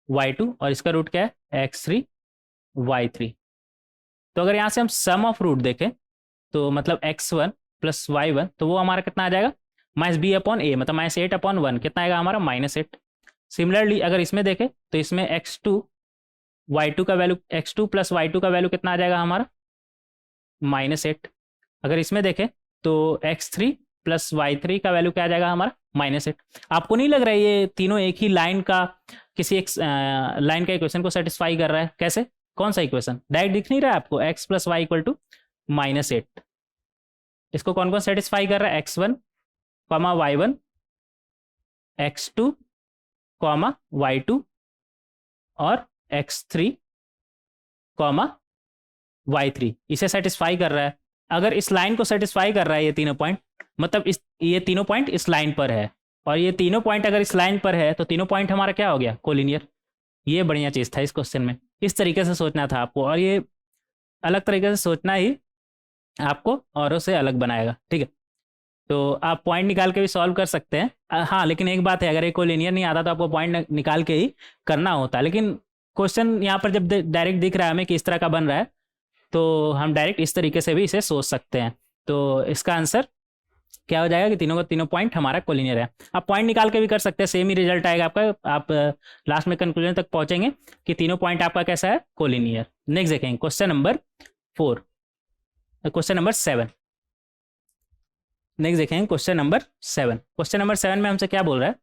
y2, और इसका रूट क्या है x3 y3। तो अगर यहाँ से हम सम ऑफ रूट देखें तो मतलब x1 प्लस y1, तो वो हमारा कितना आ जाएगा, माइनस बी अपॉन ए, मतलब माइनस 8/1, कितना आएगा हमारा, -8। सिमिलरली अगर इसमें देखें तो इसमें x2 y2 का वैल्यू, x2 प्लस y2 का वैल्यू कितना आ जाएगा हमारा, -8। अगर इसमें देखें तो x3 प्लस y3 का वैल्यू क्या आ जाएगा हमारा, -8। आपको नहीं लग रहा है ये तीनों एक ही लाइन का, किसी एक लाइन का इक्वेशन को सेटिस्फाई कर रहा है? कैसे, कौन सा इक्वेशन, डायरेक्ट दिख नहीं रहा है आपको, x plus y equal to -8, इसको कौन कौन सेटिस्फाई कर रहा है, x1 comma y1, x2 comma y2 और x3 कॉमा y3, इसे सेटिस्फाई कर रहा है। अगर इस लाइन को सेटिस्फाई कर रहा है ये तीनों पॉइंट, मतलब ये तीनों पॉइंट इस लाइन पर है, और ये तीनों पॉइंट अगर इस लाइन पर है तो तीनों पॉइंट हमारा क्या हो गया, कोलिनियर। ये बढ़िया चीज़ था इस क्वेश्चन में, इस तरीके से सोचना था आपको, और ये अलग तरीके से सोचना ही आपको औरों से अलग बनाएगा। ठीक है, तो आप पॉइंट निकाल के भी सॉल्व कर सकते हैं। हाँ, लेकिन एक बात है, अगर एक कोलिनियर नहीं आता तो आपको पॉइंट निकाल के ही करना होता, लेकिन क्वेश्चन यहाँ पर जब डायरेक्ट दिख रहा है हमें कि इस तरह का बन रहा है, तो हम डायरेक्ट इस तरीके से भी इसे सोच सकते हैं। तो इसका आंसर क्या हो जाएगा कि तीनों का तीनों पॉइंट हमारा कोलिनियर है। आप पॉइंट निकाल के भी कर सकते हैं, सेम ही रिजल्ट आएगा आपका, आप लास्ट में कंक्लूजन तक पहुंचेंगे कि तीनों पॉइंट आपका कैसा है, कोलिनियर। नेक्स्ट देखेंगे question number 4, question number 7। Next देखेंगे क्वेश्चन नंबर 7। क्वेश्चन नंबर 7 में हमसे क्या बोल रहा है,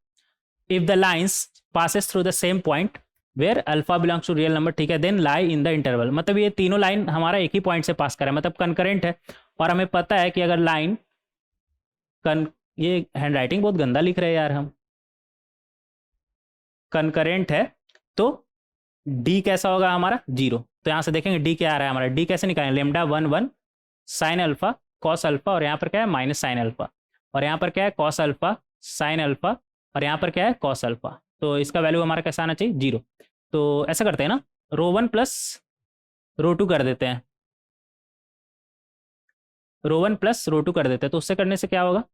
if the lines passes through the same point where alpha belongs to real number, ठीक है, then lie in the interval. मतलब ये तीनों लाइन हमारा एक ही पॉइंट से पास कर रहा है, मतलब कंकरेंट है, और हमें पता है कि अगर लाइन ये हैंड राइटिंग बहुत गंदा लिख रहे हैं यार हम, कंकरेंट है तो डी कैसा होगा हमारा, 0। तो यहाँ से देखेंगे डी क्या आ रहा है हमारा, डी कैसे निकालेंगे, lambda 1 sign alpha cos alpha, और यहाँ पर क्या है माइनस साइन अल्फा, और यहाँ पर क्या है कॉस अल्फा साइन अल्फा, और यहाँ पर क्या है कॉस अल्फा। तो इसका वैल्यू हमारा कैसा आना चाहिए, 0। तो ऐसा करते हैं ना, रो 1 प्लस रो 2 कर देते हैं, रो 1 प्लस रो 2 कर देते हैं, तो उससे करने से क्या होगा,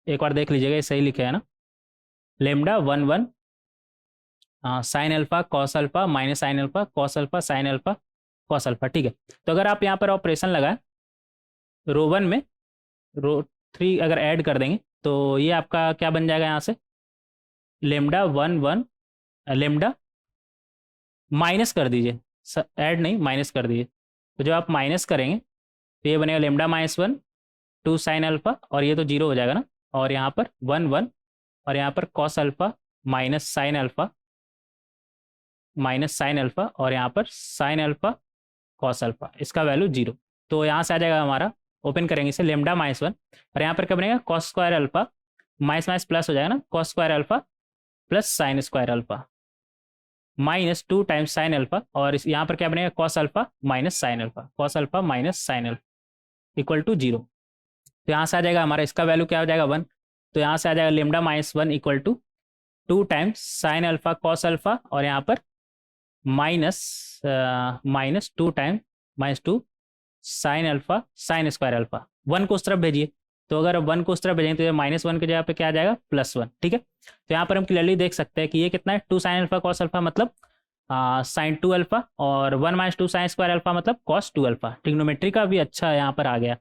एक बार देख लीजिएगा ये सही लिखे है ना, lambda 1 sign alpha cos alpha minus sine alpha cos alpha sign alpha cos alpha. ठीक है, तो अगर आप यहाँ पर ऑपरेशन लगाए रो 1 में रो 3 अगर ऐड कर देंगे तो ये आपका क्या बन जाएगा, यहाँ से लेमडा 1 लेमडा माइनस कर दीजिए, ऐड नहीं माइनस कर दीजिए, तो जब आप माइनस करेंगे तो ये बनेगा लेमडा -1 2 साइन अल्फा, और ये तो 0 हो जाएगा ना, और यहाँ पर 1 और यहाँ पर cos alpha minus sine alpha और यहाँ पर साइन अल्फा कॉस अल्फा, इसका वैल्यू 0। तो यहाँ से आ जाएगा हमारा, ओपन करेंगे इसे, लेमडा -1, और यहाँ पर क्या बनेगा cos square alpha, minus minus plus हो जाएगा ना, cos square alpha plus sine square alpha -2 times sine alpha, और यहाँ पर क्या बनेगा cos alpha minus sine alpha, cos alpha minus sine alpha equal to 0। तो यहाँ से आ जाएगा हमारा, इसका वैल्यू क्या हो जाएगा 1, तो यहाँ से आ जाएगा lambda -1 equal to 2 times sine alpha cos alpha, और यहाँ पर -2 time -2 sine alpha sine square alpha. 1 को उस तरफ भेजिए, तो अगर 1 को उस तरफ भेजेंगे तो -1 की जगह पे क्या आ जाएगा +1। ठीक है, तो यहाँ पर हम क्लियरली देख सकते हैं कि ये कितना है 2 साइन अल्फा कॉस अल्फा मतलब साइन 2 अल्फा, और 1 - 2 साइन स्क्वायर अल्फा मतलब कॉस 2 अल्फा। ट्रिग्नोमेट्री का भी अच्छा यहाँ पर आ गया,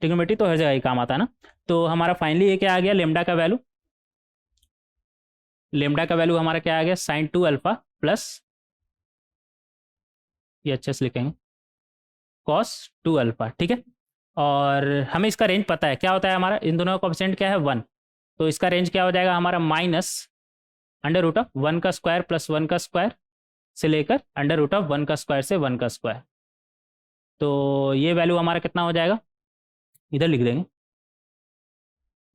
ट्रिग्नोमेट्री तो हर जगह ही काम आता है ना। तो हमारा फाइनली ये क्या आ गया, लेमडा का वैल्यू, लेमडा का वैल्यू हमारा क्या आ गया साइन 2 अल्फा प्लस, ये अच्छे से लिखेंगे, कॉस 2 अल्फा। ठीक है, और हमें इसका रेंज पता है, क्या होता है हमारा, इन दोनों का कोएफिशिएंट क्या है 1, तो इसका रेंज क्या हो जाएगा हमारा -√1 का स्क्वायर प्लस 1 का स्क्वायर से लेकर √1 का स्क्वायर से 1 का स्क्वायर। तो ये वैल्यू हमारा कितना हो जाएगा, इधर लिख देंगे,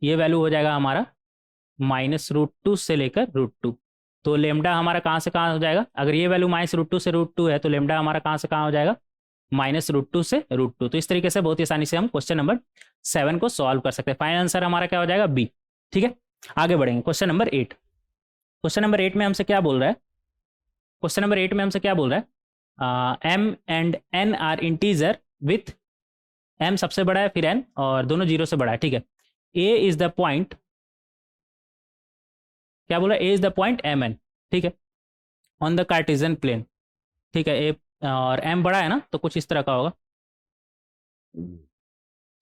ये वैल्यू हो जाएगा हमारा -√2 से लेकर √2। तो लेमडा हमारा कहाँ से कहाँ हो जाएगा, अगर ये वैल्यू -√2 से √2 है तो लेमडा हमारा कहाँ से कहाँ हो जाएगा -√2 से √2। तो इस तरीके से बहुत ही आसानी से हम क्वेश्चन नंबर 7 को सॉल्व कर सकते हैं। फाइनल आंसर हमारा क्या हो जाएगा बी। ठीक है, आगे बढ़ेंगे क्वेश्चन नंबर 8। क्वेश्चन नंबर 8 में हमसे क्या बोल रहा है, क्वेश्चन नंबर 8 में हमसे क्या बोल रहा है, m and n are integer with m सबसे बड़ा है फिर n और दोनों जीरो से बड़ा है। ठीक है, a इज द पॉइंट, क्या बोल रहा है, a is the point mn। ठीक है, ऑन द कार्टेशियन प्लेन। ठीक है, a और m बड़ा है ना, तो कुछ इस तरह का होगा,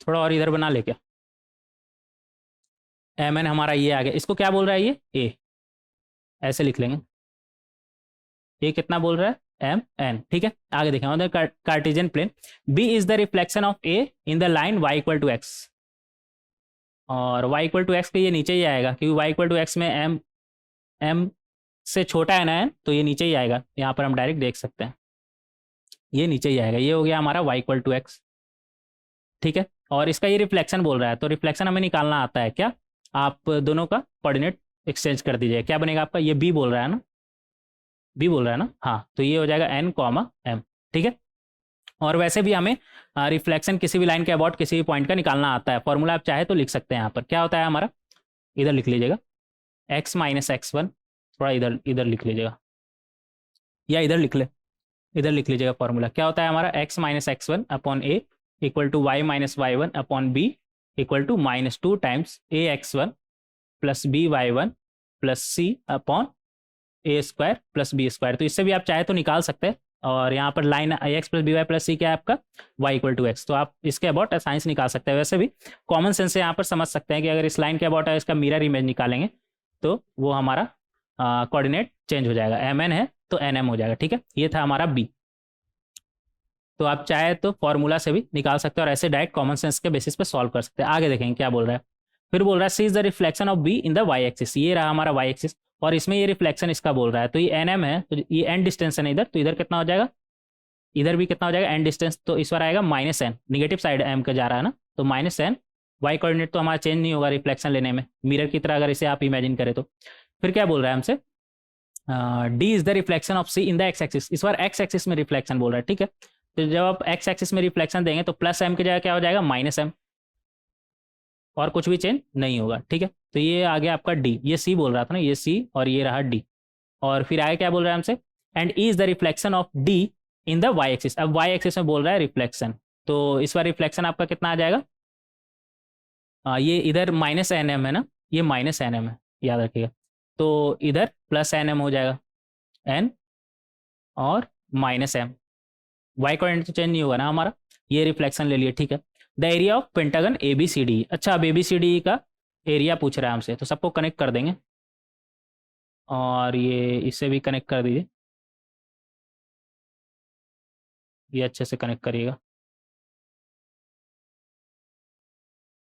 थोड़ा और इधर बना ले क्या, mn हमारा ये आ गया, इसको क्या बोल रहा है ये a, ऐसे लिख लेंगे, ये कितना बोल रहा है एम एन। ठीक है, आगे देखें, on the Cartesian plane B is the reflection of A in the line y equal to x, और y इक्वल टू एक्स के ये नीचे ही आएगा, क्योंकि y इक्वल टू एक्स में m से छोटा है ना n, तो ये नीचे ही आएगा, यहाँ पर हम डायरेक्ट देख सकते हैं, ये नीचे ही आएगा, ये हो गया हमारा y इक्वल टू एक्स। ठीक है, और इसका ये रिफ्लेक्शन बोल रहा है, तो रिफ्लेक्शन हमें निकालना आता है क्या, आप दोनों का कोऑर्डिनेट एक्सचेंज कर दीजिए, क्या बनेगा आपका, ये b बोल रहा है ना, बी बोल रहा है ना, हाँ, तो ये हो जाएगा n कॉमा m। ठीक है, और वैसे भी हमें रिफ्लेक्शन किसी भी लाइन के अबाउट किसी भी पॉइंट का निकालना आता है, फॉर्मूला आप चाहे तो लिख सकते हैं, यहाँ पर क्या होता है हमारा, इधर लिख लीजिएगा x - x1, थोड़ा इधर इधर लिख लीजिएगा, या इधर लिख ले, इधर लिख लीजिएगा, फॉर्मूला क्या होता है हमारा x - x1 upon a equal to y - y1 upon b equal to -2 times ax1 plus by1 plus c upon a square plus b square. तो इससे भी आप चाहे तो निकाल सकते हैं, और यहाँ पर line X plus B Y plus C क्या है आपका y इक्वल टू एक्स, तो आप इसके अबाउट साइंस निकाल सकते हैं। वैसे भी कॉमन सेंस से यहाँ पर समझ सकते हैं कि अगर इस लाइन के अबाउट इसका मिरर इमेज निकालेंगे तो वो हमारा कोऑर्डिनेट चेंज हो जाएगा, एम एन है तो एन एम हो जाएगा। ठीक है, ये था हमारा बी, तो आप चाहे तो फॉर्मूला से भी निकाल सकते हैं और ऐसे डायरेक्ट कॉमन सेंस के बेसिस पे सॉल्व कर सकते हैं। आगे देखेंगे क्या बोल रहा है, फिर बोल रहा है C is the reflection of B in the Y axis, ये रहा हमारा वाई एक्सिस, और इसमें ये रिफ्लेक्शन इसका बोल रहा है, तो ये एन एम है, तो ये एन डिस्टेंस है ना इधर, तो इधर कितना हो जाएगा, इधर भी कितना हो जाएगा एन डिस्टेंस, तो इस बार आएगा -n, निगेटिव साइड एम का जा रहा है ना, तो -n, वाई कोऑर्डिनेट तो हमारा चेंज नहीं होगा रिफ्लेक्शन लेने में, मिरर की तरह अगर इसे आप इमेजिन करें तो। फिर क्या बोल रहा है हमसे, D is the reflection of C in the x axis, इस बार एक्स एक्सिस में रिफ्लेक्शन बोल रहा है। ठीक है, तो जब आप एक्स एक्सिस में रिफ्लेक्शन देंगे तो प्लस एम की जगह क्या हो जाएगा -m, और कुछ भी चेंज नहीं होगा। ठीक है, तो ये आ गया आपका डी, ये सी बोल रहा था ना, ये सी और ये रहा डी, और फिर आगे क्या बोल रहा है हमसे, and E is the reflection of D in the Y axis, अब वाई एक्सिस में बोल रहा है रिफ्लेक्शन, तो इस बार रिफ्लेक्शन आपका कितना आ जाएगा, ये इधर -nm है ना, ये -nm है, याद रखिएगा, तो इधर +nm हो जाएगा, n और -m, वाई कोऑर्डिनेट तो चेंज नहीं होगा ना हमारा, ये रिफ्लेक्शन ले लिए। ठीक है, the area of pentagon A B C D, अच्छा अब ए बी सी डी का एरिया पूछ रहा है हमसे, तो सबको कनेक्ट कर देंगे, और ये इससे भी कनेक्ट कर दीजिए, ये अच्छे से कनेक्ट करिएगा।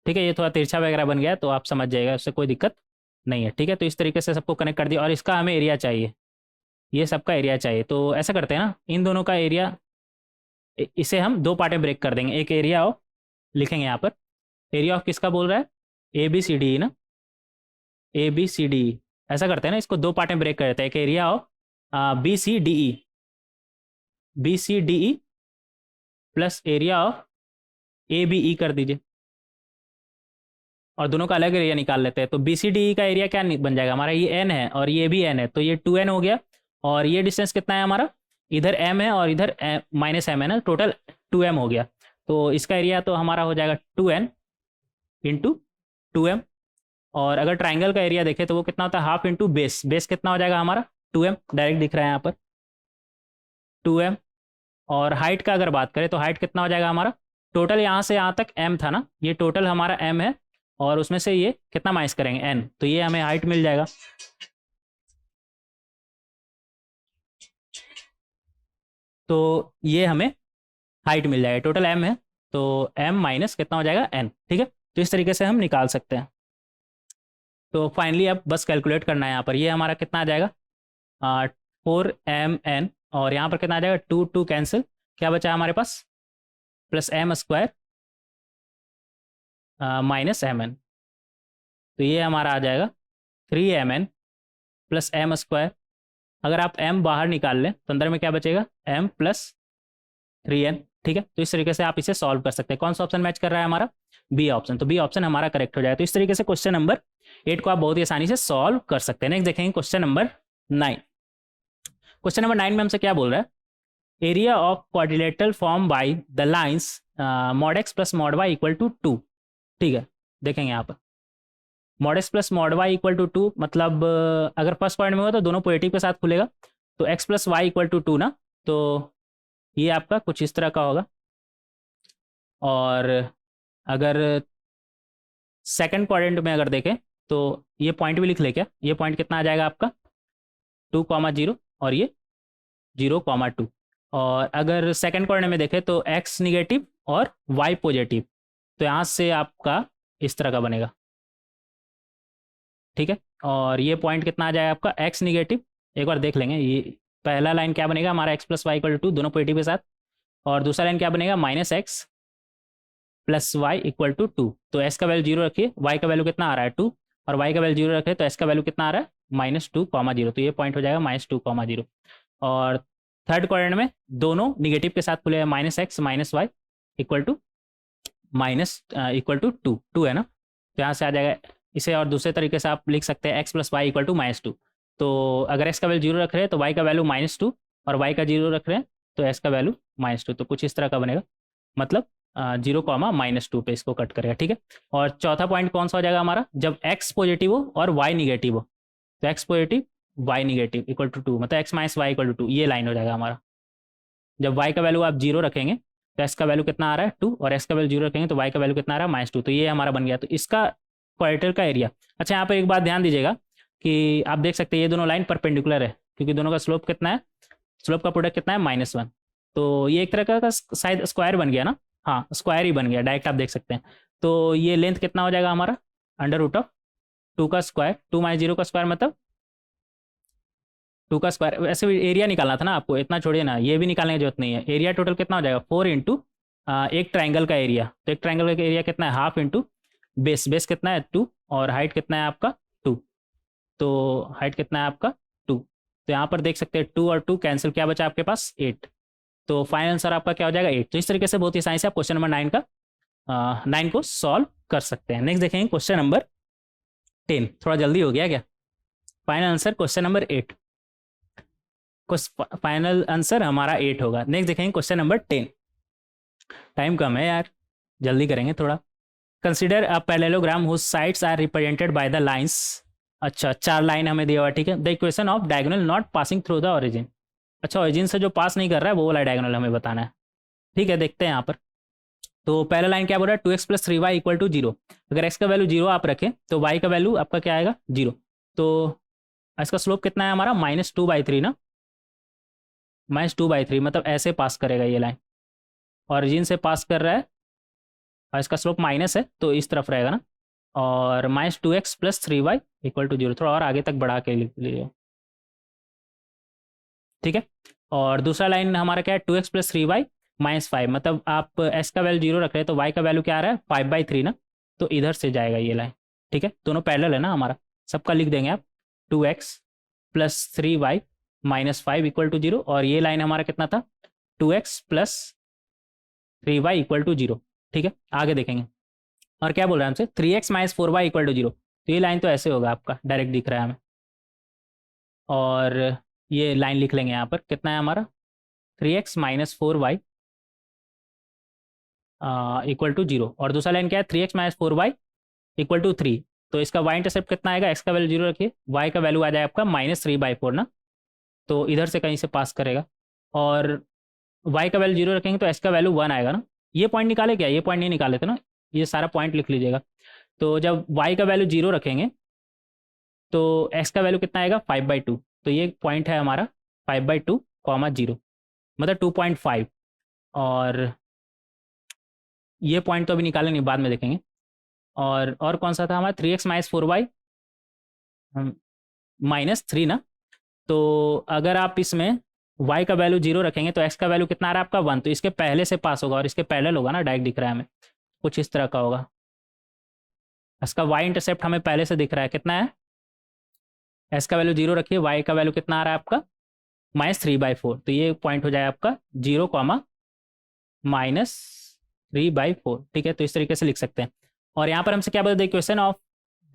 ठीक है, ये थोड़ा तिरछा वगैरह बन गया तो आप समझ जाइएगा, उससे कोई दिक्कत नहीं है। ठीक है, तो इस तरीके से सबको कनेक्ट कर दिया, और इसका हमें एरिया चाहिए, ये सबका एरिया चाहिए, तो ऐसा करते हैं ना, इन दोनों का एरिया, इसे हम दो पार्ट में ब्रेक कर देंगे, एक एरिया ऑफ लिखेंगे यहाँ पर, एरिया ऑफ किसका बोल रहा है, ए बी सी डी ना, ए बी सी डी, ऐसा करते हैं ना, इसको दो पार्ट में ब्रेक कर देते हैं, एक area of B C D E, B C D E plus area of A B E कर दीजिए, और दोनों का अलग एरिया निकाल लेते हैं। तो बी सी डी का एरिया क्या बन जाएगा हमारा, ये एन है और ये भी एन है, तो ये 2n हो गया। और ये डिस्टेंस कितना है हमारा, इधर m है और इधर -m है ना, टोटल 2m हो गया। तो इसका एरिया तो हमारा हो जाएगा 2n इंटू 2m। और अगर ट्राइंगल का एरिया देखें तो वो कितना होता है, हाफ इंटू बेस। बेस कितना हो जाएगा हमारा 2m, डायरेक्ट दिख रहा है यहाँ पर 2m। और हाइट का अगर बात करें तो हाइट कितना हो जाएगा हमारा, टोटल यहाँ से यहाँ तक m था ना, ये टोटल हमारा m है और उसमें से ये कितना माइनस करेंगे n, तो ये हमें हाइट मिल जाएगा। तो ये हमें हाइट मिल जाएगा, टोटल m है तो m माइनस कितना हो जाएगा n। ठीक है, तो इस तरीके से हम निकाल सकते हैं। तो फाइनली अब बस कैलकुलेट करना है यहाँ पर, ये हमारा कितना आ जाएगा 4mn, और यहाँ पर कितना आ जाएगा 2 2 कैंसिल, क्या बचा हमारे पास plus m square minus mn। तो ये हमारा आ जाएगा 3mn प्लस m स्क्वायर। अगर आप m बाहर निकाल लें तो अंदर में क्या बचेगा m प्लस 3n। ठीक है, तो इस तरीके से आप इसे सॉल्व कर सकते हैं। कौन सा ऑप्शन मैच कर रहा है हमारा, बी ऑप्शन, तो बी ऑप्शन हमारा करेक्ट हो जाएगा। तो इस तरीके से क्वेश्चन नंबर 8 को आप बहुत ही आसानी से सॉल्व कर सकते हैं। नेक्स्ट देखेंगे क्वेश्चन नंबर 9। क्वेश्चन नंबर 9 में हमसे क्या बोल रहा है, area of quadrilateral form by the lines mod x plus mod y equal to 2। ठीक है, देखेंगे यहाँ पर mod x plus mod y equal to 2, मतलब अगर फर्स्ट पॉइंट में होगा तो दोनों पॉजिटिव के साथ खुलेगा, तो x plus y equal to 2 ना, तो ये आपका कुछ इस तरह का होगा। और अगर सेकंड क्वाड्रेंट में अगर देखें तो ये पॉइंट भी लिख ले, क्या ये पॉइंट कितना आ जाएगा आपका 2,0 और ये 0,2। और अगर सेकंड क्वाड्रेंट में देखें तो एक्स निगेटिव और वाई पॉजिटिव, तो यहाँ से आपका इस तरह का बनेगा। ठीक है, और ये पॉइंट कितना आ जाएगा आपका एक्स निगेटिव, एक बार देख लेंगे। ये पहला लाइन क्या बनेगा हमारा x plus y equal to 2, दोनों पॉजिटिव के साथ, और दूसरा लाइन क्या बनेगा minus x plus y equal to 2। तो एस का वैल्यू 0 रखिए, वाई का वैल्यू कितना आ रहा है 2, और वाई का वैल्यू 0 रखे तो एस का वैल्यू कितना आ रहा है -2,0। तो ये पॉइंट हो जाएगा -2,0। और थर्ड क्वाड्रेंट में दोनों निगेटिव के साथ खुले हैं, minus x minus y equal to two है ना, तो यहाँ से आ जाएगा। इसे और दूसरे तरीके से आप लिख सकते हैं x plus y equal to -2। तो अगर एक्स का वैल्यू 0 रख रहे हैं तो वाई का वैल्यू -2, और वाई का 0 रख रहे हैं तो एस का वैल्यू -2। तो कुछ इस तरह का बनेगा, मतलब 0,-2 पे इसको कट करेगा। ठीक है, और चौथा पॉइंट कौन सा हो जाएगा हमारा, जब एक्स पॉजिटिव हो और वाई निगेटिव हो, तो x positive y negative equal to 2, मतलब x minus y equal to 2, ये लाइन हो जाएगा हमारा। जब वाई का वैल्यू आप 0 रखेंगे तो एक्स का वैल्यू कितना आ रहा है 2, और एक्स का वैल्यू 0 रखेंगे तो वाई का वैल्यू कितना आ रहा है -2। तो ये हमारा बन गया। तो इसका क्वाड्रेटर का एरिया। अच्छा, यहाँ पर एक बात ध्यान दीजिएगा कि आप देख सकते हैं ये दोनों लाइन परपेंडिकुलर है, क्योंकि दोनों का स्लोप कितना है, स्लोप का प्रोडक्ट कितना है -1। तो ये एक तरह का शायद स्क्वायर बन गया ना, हाँ स्क्वायर ही बन गया, डायरेक्ट आप देख सकते हैं। तो ये लेंथ कितना हो जाएगा हमारा √2 का स्क्वायर, 2 - 0 का स्क्वायर मतलब 2 का स्क्वायर। वैसे भी एरिया निकालना था ना आपको, इतना छोड़िए ना, ये भी निकालने की जरूरत नहीं है। एरिया टोटल कितना हो जाएगा 4 इंटू एक ट्राइंगल का एरिया, तो एक ट्राइंगल का एरिया कितना है हाफ इंटू बेस। बेस कितना है 2, और हाइट कितना है आपका 2, तो हाइट कितना है आपका 2। तो यहाँ पर देख सकते हैं 2 और 2 कैंसिल, क्या बचा आपके पास 8। तो फाइनल आंसर आपका क्या हो जाएगा 8। तो इस तरीके से बहुत ही आसानी से आप क्वेश्चन नंबर 9 को सॉल्व कर सकते हैं। नेक्स्ट देखेंगे क्वेश्चन नंबर 10, थोड़ा जल्दी हो गया क्या। Final answer question number 8, final answer हमारा 8 होगा। नेक्स्ट देखेंगे क्वेश्चन नंबर 10, टाइम कम है यार, जल्दी करेंगे थोड़ा। Consider a parallelogram whose sides are represented by the lines. अच्छा, 4 लाइन हमें दिया हुआ, ठीक है। The equation of diagonal not passing through the origin. अच्छा, ओरिजिन से जो पास नहीं कर रहा है वो वाला डायगोनल हमें बताना है। ठीक है, देखते हैं यहाँ पर। तो पहला लाइन क्या बोल रहा है 2x + 3y इक्वल टू 0। अगर x का वैल्यू 0 आप रखें तो y का वैल्यू आपका क्या आएगा 0। तो इसका स्लोप कितना है हमारा -2/3 ना, -2/3, मतलब ऐसे पास करेगा ये लाइन, ओरिजिन से पास कर रहा है और इसका स्लोप माइनस है तो इस तरफ रहेगा ना। और -2x + 3y इक्वल टू 0, थोड़ा और आगे तक बढ़ा के लिख लीजिए। ठीक है, और दूसरा लाइन हमारा क्या है 2x + 3y -5, मतलब आप x का वैल्यू 0 रख रहे हैं तो y का वैल्यू क्या आ रहा है 5/3 ना, तो इधर से जाएगा ये लाइन। ठीक है, दोनों पैरेलल है ना हमारा, सबका लिख देंगे आप 2x + 3y -5 इक्वल टू 0, और ये लाइन हमारा कितना था 2x + 3y इक्वल टू 0। ठीक है, आगे देखेंगे और क्या बोल रहा है हमसे 3x minus 4y equal to 0। तो ये लाइन तो ऐसे होगा आपका, डायरेक्ट दिख रहा है हमें। और ये लाइन लिख लेंगे यहाँ पर, कितना है हमारा 3x minus 4y equal to 0। और दूसरा लाइन क्या है 3x minus 4y equal to 3। तो इसका y इंटरसेप्ट कितना आएगा, x का वैल्यू 0 रखिए, y का वैल्यू आ जाएगा आपका -3/4 ना, तो इधर से कहीं से पास करेगा। और y का वैल्यू 0 रखेंगे तो x का वैल्यू 1 आएगा ना। ये पॉइंट निकाले क्या, ये पॉइंट नहीं निकाले थे ना, ये सारा पॉइंट लिख लीजिएगा। तो जब y का वैल्यू 0 रखेंगे तो x का वैल्यू कितना आएगा 5/2। तो ये पॉइंट है हमारा 5/2 कॉमा 0, मतलब 2.5। और ये पॉइंट तो अभी निकाले नहीं, बाद में देखेंगे। और कौन सा था हमारा 3x माइनस 4y -3 ना। तो अगर आप इसमें y का वैल्यू 0 रखेंगे तो x का वैल्यू कितना आ रहा है आपका 1। तो इसके पहले से पास होगा और इसके पैरेलल होगा ना, डायरेक्ट दिख रहा है हमें, कुछ इस तरह का होगा। इसका y इंटरसेप्ट हमें पहले से दिख रहा है, कितना है, s का वैल्यू 0 रखिए, y का वैल्यू कितना आ रहा है आपका -3/4। तो ये पॉइंट हो जाएगा आपका 0 कॉमा -3/4। ठीक है, तो इस तरीके से लिख सकते हैं। और यहाँ पर हमसे क्या बता, question of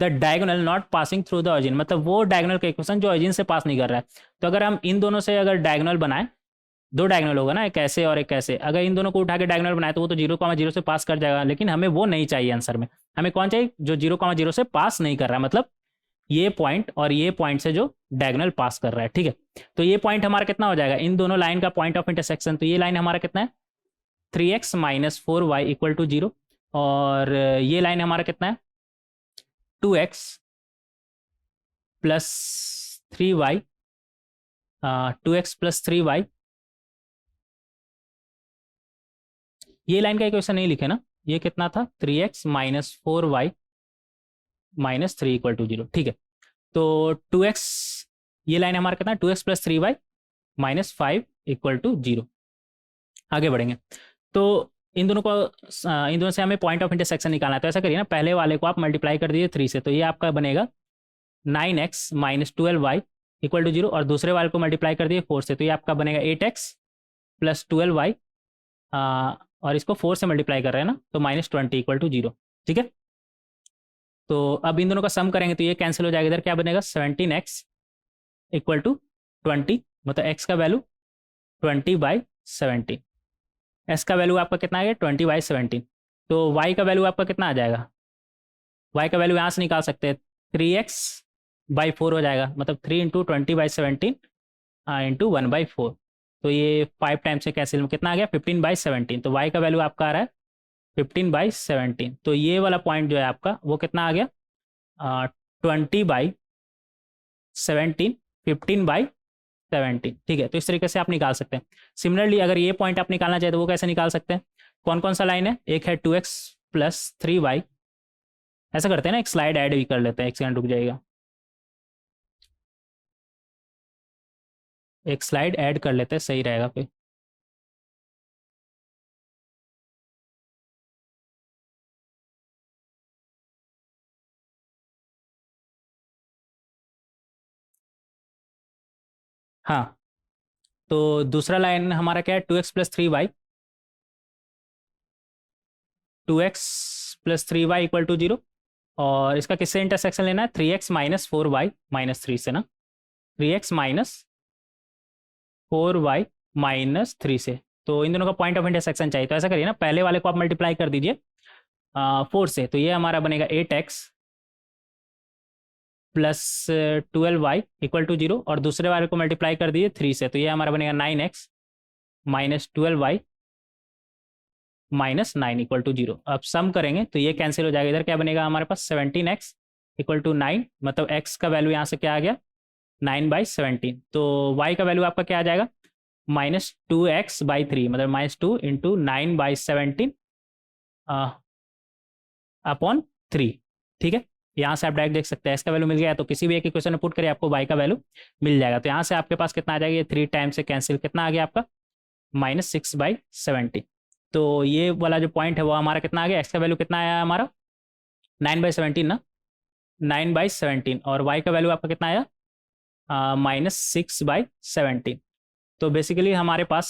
the diagonal not passing through the origin, मतलब वो डायगोनल का इक्वेशन जो ऑरिजिन से पास नहीं कर रहा है। तो अगर हम इन दोनों से अगर डायगोनल बनाए, दो डायगोनल होगा ना, एक ऐसे और एक ऐसे, अगर इन दोनों को उठा के डायगोनल बनाए तो वो तो 0,0 से पास कर जाएगा, लेकिन हमें वो नहीं चाहिए आंसर में। हमें कौन चाहिए, जो 0,0 से पास नहीं कर रहा है, मतलब ये पॉइंट और ये पॉइंट से जो डायगोनल पास कर रहा है। ठीक है, तो ये पॉइंट हमारा कितना हो जाएगा, इन दोनों लाइन का पॉइंट ऑफ इंटरसेक्शन। तो ये लाइन हमारा कितना है 3x minus 4y equal to 0। और ये लाइन हमारा कितना है 2x plus 3y, 2x plus 3y। ये लाइन का इक्वेशन नहीं लिखे ना, ये कितना था 3x minus 4y minus 3 equal to 0। ठीक है, तो 2x, ये लाइन हमारा कितना है 2x plus 3y minus 5 equal to 0। आगे बढ़ेंगे, तो इन दोनों को इन दोनों से हमें पॉइंट ऑफ इंटरसेक्शन निकालना है। तो ऐसा करिए ना, पहले वाले को आप मल्टीप्लाई कर दीजिए 3 से, तो ये आपका बनेगा 9x minus 12y equal to 0। और दूसरे वाले को मल्टीप्लाई कर दिए 4 से, तो ये आपका बनेगा 8x प्लस 12y, और इसको 4 से मल्टीप्लाई कर रहे हैं ना, तो -20 इक्वल टू 0। ठीक है, तो अब इन दोनों का सम करेंगे तो ये कैंसिल हो जाएगा, इधर क्या बनेगा 17x इक्वल टू 20, मतलब x का वैल्यू 20/17। एस का वैल्यू आपका कितना आ गया 20/17। तो y का वैल्यू आपका कितना आ जाएगा, y का वैल्यू यहाँ से निकाल सकते हैं 3x/4 हो जाएगा, मतलब 3 इंटू 20/17 इंटू 1/4। तो ये 5 टाइम्स से कैंसिल में कितना आ गया 15/17। तो y का वैल्यू आपका आ रहा है 15/17। तो ये वाला पॉइंट जो है आपका वो कितना आ गया 20/17, 15/17। ठीक है, तो इस तरीके से आप निकाल सकते हैं। सिमिलरली अगर ये पॉइंट आप निकालना चाहे तो वो कैसे निकाल सकते हैं, कौन कौन सा लाइन है, एक है 2x प्लस 3y। ऐसा करते हैं ना, एक स्लाइड ऐड भी कर लेते हैं, एक सेकंड रुक जाइएगा, एक स्लाइड ऐड कर लेते हैं, सही रहेगा फिर। हाँ, तो दूसरा लाइन हमारा क्या है 2x plus 3y, 2x+3y equal to 0। और इसका किससे इंटरसेक्शन लेना है 3x माइनस 4y माइनस 3 से ना, 3x माइनस 4y माइनस 3 से। तो इन दोनों का पॉइंट ऑफ इंटरसेक्शन चाहिए। तो ऐसा करिए ना, पहले वाले को आप मल्टीप्लाई कर दीजिए 4 से, तो ये हमारा बनेगा 8x plus 12y equal to 0। और दूसरे वाले को मल्टीप्लाई कर दीजिए 3 से, तो ये हमारा बनेगा 9x minus 12y -9 equal to 0। अब सम करेंगे तो ये कैंसिल हो जाएगा, इधर क्या बनेगा हमारे पास 17x इक्वल टू 9, मतलब x का वैल्यू यहाँ से क्या आ गया 9/17। तो y का वैल्यू आपका क्या आ जाएगा -2x/3, मतलब -2 इंटू 9/17 अपॉन 3। ठीक है, यहाँ से आप डायरेक्ट देख सकते हैं, x का वैल्यू मिल गया, तो किसी भी एक इक्वेशन में पुट करिए आपको y का वैल्यू मिल जाएगा। तो यहाँ से आपके पास कितना आ जाएगा, ये 3 टाइम से कैंसिल, कितना आ गया आपका -6/17। तो ये वाला जो पॉइंट है वो हमारा कितना आ गया, x का वैल्यू कितना आया हमारा 9/17 ना, 9/17। और y का वैल्यू आपका कितना आया -6/17। तो बेसिकली हमारे पास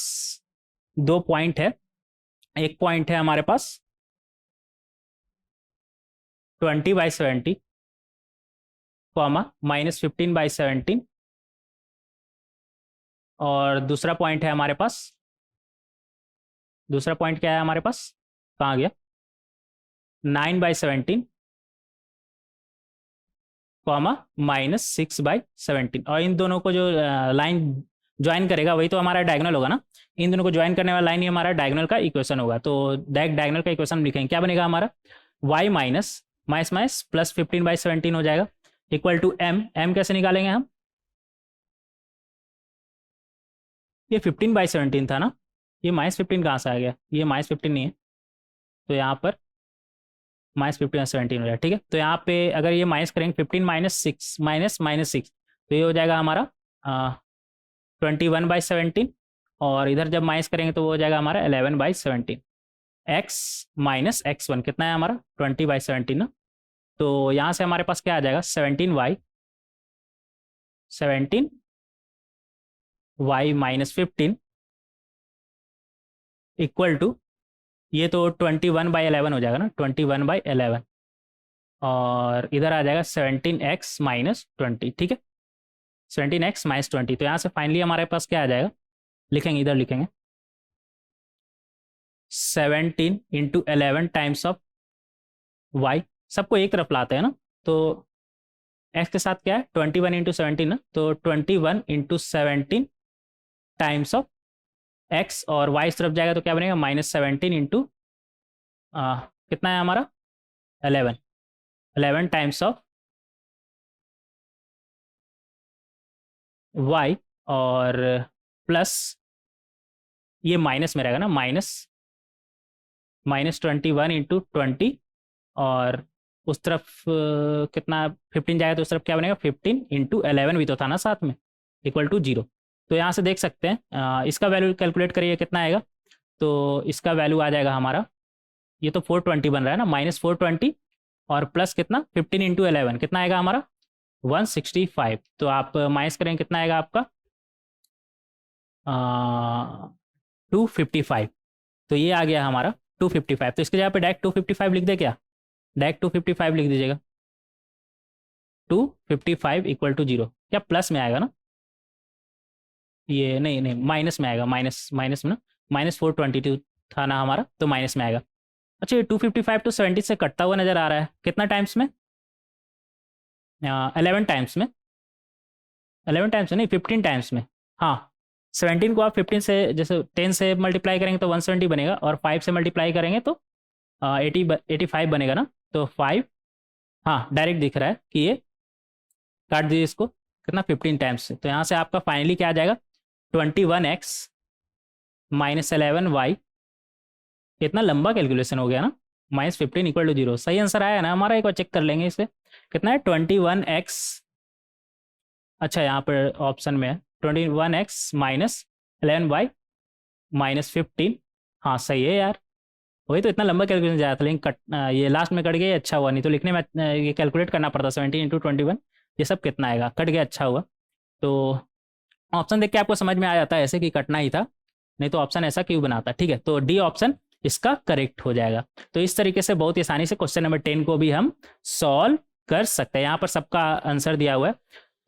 दो पॉइंट है, एक पॉइंट है हमारे पास 20/70 कॉमा -15/17 और दूसरा पॉइंट है हमारे पास, दूसरा पॉइंट क्या है हमारे पास, कहाँ गया, 9/17 कॉमा -6/17 और इन दोनों को जो लाइन ज्वाइन करेगा वही तो हमारा डायगोनल होगा ना, इन दोनों को ज्वाइन करने वाला लाइन ही हमारा डायगोनल का इक्वेशन होगा। तो डायगोनल का इक्वेशन लिखेंगे, क्या बनेगा हमारा, y minus minus minus plus 15/17 हो जाएगा इक्वल टू m कैसे निकालेंगे हम, ये 15/17 था ना, ये -15 कहाँ से आ गया, ये -15 नहीं है, तो यहाँ पर -15/17 हो जाएगा। ठीक है, तो यहाँ पे अगर ये माइनस करेंगे 15 -6 -6 तो ये हो जाएगा हमारा 21/17 और इधर जब माइनस करेंगे तो वो हो जाएगा हमारा 11/17। x माइनस x1 कितना है हमारा 20/17 ना, तो यहाँ से हमारे पास क्या आ जाएगा 17y माइनस 15 इक्वल टू, ये तो 21/11 हो जाएगा ना, 21/11 और इधर आ जाएगा 17x माइनस 20। ठीक है, 17x माइनस 20, तो यहाँ से फाइनली हमारे पास क्या आ जाएगा, लिखेंगे इधर लिखेंगे 17 इंटू 11 टाइम्स ऑफ y, सबको एक तरफ लाते हैं ना, तो x के साथ क्या है 21 इंटू 17 ना, तो 21 इंटू 17 टाइम्स ऑफ x और y इस तरफ जाएगा तो क्या बनेगा -17 इंटू कितना है हमारा 11 टाइम्स ऑफ y और प्लस ये माइनस में रहेगा ना, -21 इंटू 20 और उस तरफ कितना 15 जाएगा तो उस तरफ क्या बनेगा 15 इंटू 11 भी तो था ना साथ में इक्वल टू 0। तो यहाँ से देख सकते हैं इसका वैल्यू कैलकुलेट करिए कितना आएगा, तो इसका वैल्यू आ जाएगा हमारा, ये तो 420 बन रहा है ना, -420 और प्लस कितना 15 इंटू 11 कितना आएगा हमारा 165, तो आप माइनस करेंगे कितना आएगा आपका 255, तो ये आ गया हमारा 255, तो इसके जगह पे डायरेक्ट 255 लिख दे, क्या डायरेक्ट 255 लिख दीजिएगा, 255 इक्वल टू 0, क्या प्लस में आएगा ना, ये नहीं माइनस में आएगा, माइनस में ना, -422 था ना हमारा, तो माइनस में आएगा। अच्छा, ये 255 तो 70 से कटता हुआ नज़र आ रहा है, कितना टाइम्स में 11 टाइम्स में, 11 टाइम्स में नहीं 15 टाइम्स में, हाँ 17 को आप 15 से जैसे 10 से मल्टीप्लाई करेंगे तो 170 बनेगा और 5 से मल्टीप्लाई करेंगे तो 85 बनेगा ना, तो 5 हाँ डायरेक्ट दिख रहा है कि ये काट दीजिए इसको, कितना 15 टाइम्स से, तो यहाँ से आपका फाइनली क्या आ जाएगा 21x माइनस 11y, इतना लंबा कैलकुलेशन हो गया ना, -15 इक्वल टू 0, सही आंसर आया ना हमारा, एक बार चेक कर लेंगे इसे, कितना है 21x, अच्छा यहाँ पर ऑप्शन में है 21x माइनस 11y माइनस 15, हाँ सही है यार, वही तो इतना लंबा कैलकुलेशन जाया था, लेकिन ये लास्ट में कट गया, अच्छा हुआ, नहीं तो लिखने में ये कैलकुलेट करना पड़ता 17 इंटू 21, ये सब कितना आएगा, कट गया, अच्छा हुआ। तो ऑप्शन देख के आपको समझ में आ जाता है ऐसे कि कटना ही था, नहीं तो ऑप्शन ऐसा क्यों बनाता। ठीक है, तो डी ऑप्शन इसका करेक्ट हो जाएगा। तो इस तरीके से बहुत ही आसानी से क्वेश्चन नंबर 10 को भी हम सॉल्व कर सकते हैं। यहाँ पर सबका आंसर दिया हुआ है,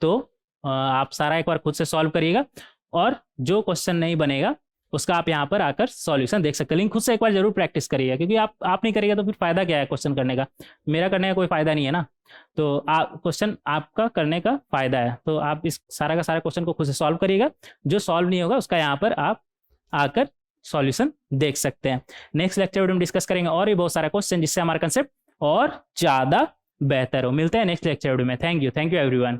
तो आप सारा एक बार खुद से सॉल्व करिएगा और जो क्वेश्चन नहीं बनेगा उसका आप यहाँ पर आकर सॉल्यूशन देख सकते हैं, लेकिन खुद से एक बार जरूर प्रैक्टिस करिएगा, क्योंकि आप नहीं करिएगा तो फिर फायदा क्या है क्वेश्चन करने का, मेरा करने का कोई फायदा नहीं है ना, तो आप क्वेश्चन आपका करने का फायदा है, तो आप इस सारा का सारा क्वेश्चन को खुद से सॉल्व करिएगा, जो सॉल्व नहीं होगा उसका यहाँ पर आप आकर सॉल्यूशन देख सकते हैं। नेक्स्ट लेक्चर वीडियो में डिस्कस करेंगे और भी बहुत सारा क्वेश्चन जिससे हमारा कंसेप्ट और ज्यादा बेहतर हो। मिलते हैं नेक्स्ट लेक्चर वीडियो में। Thank you everyone.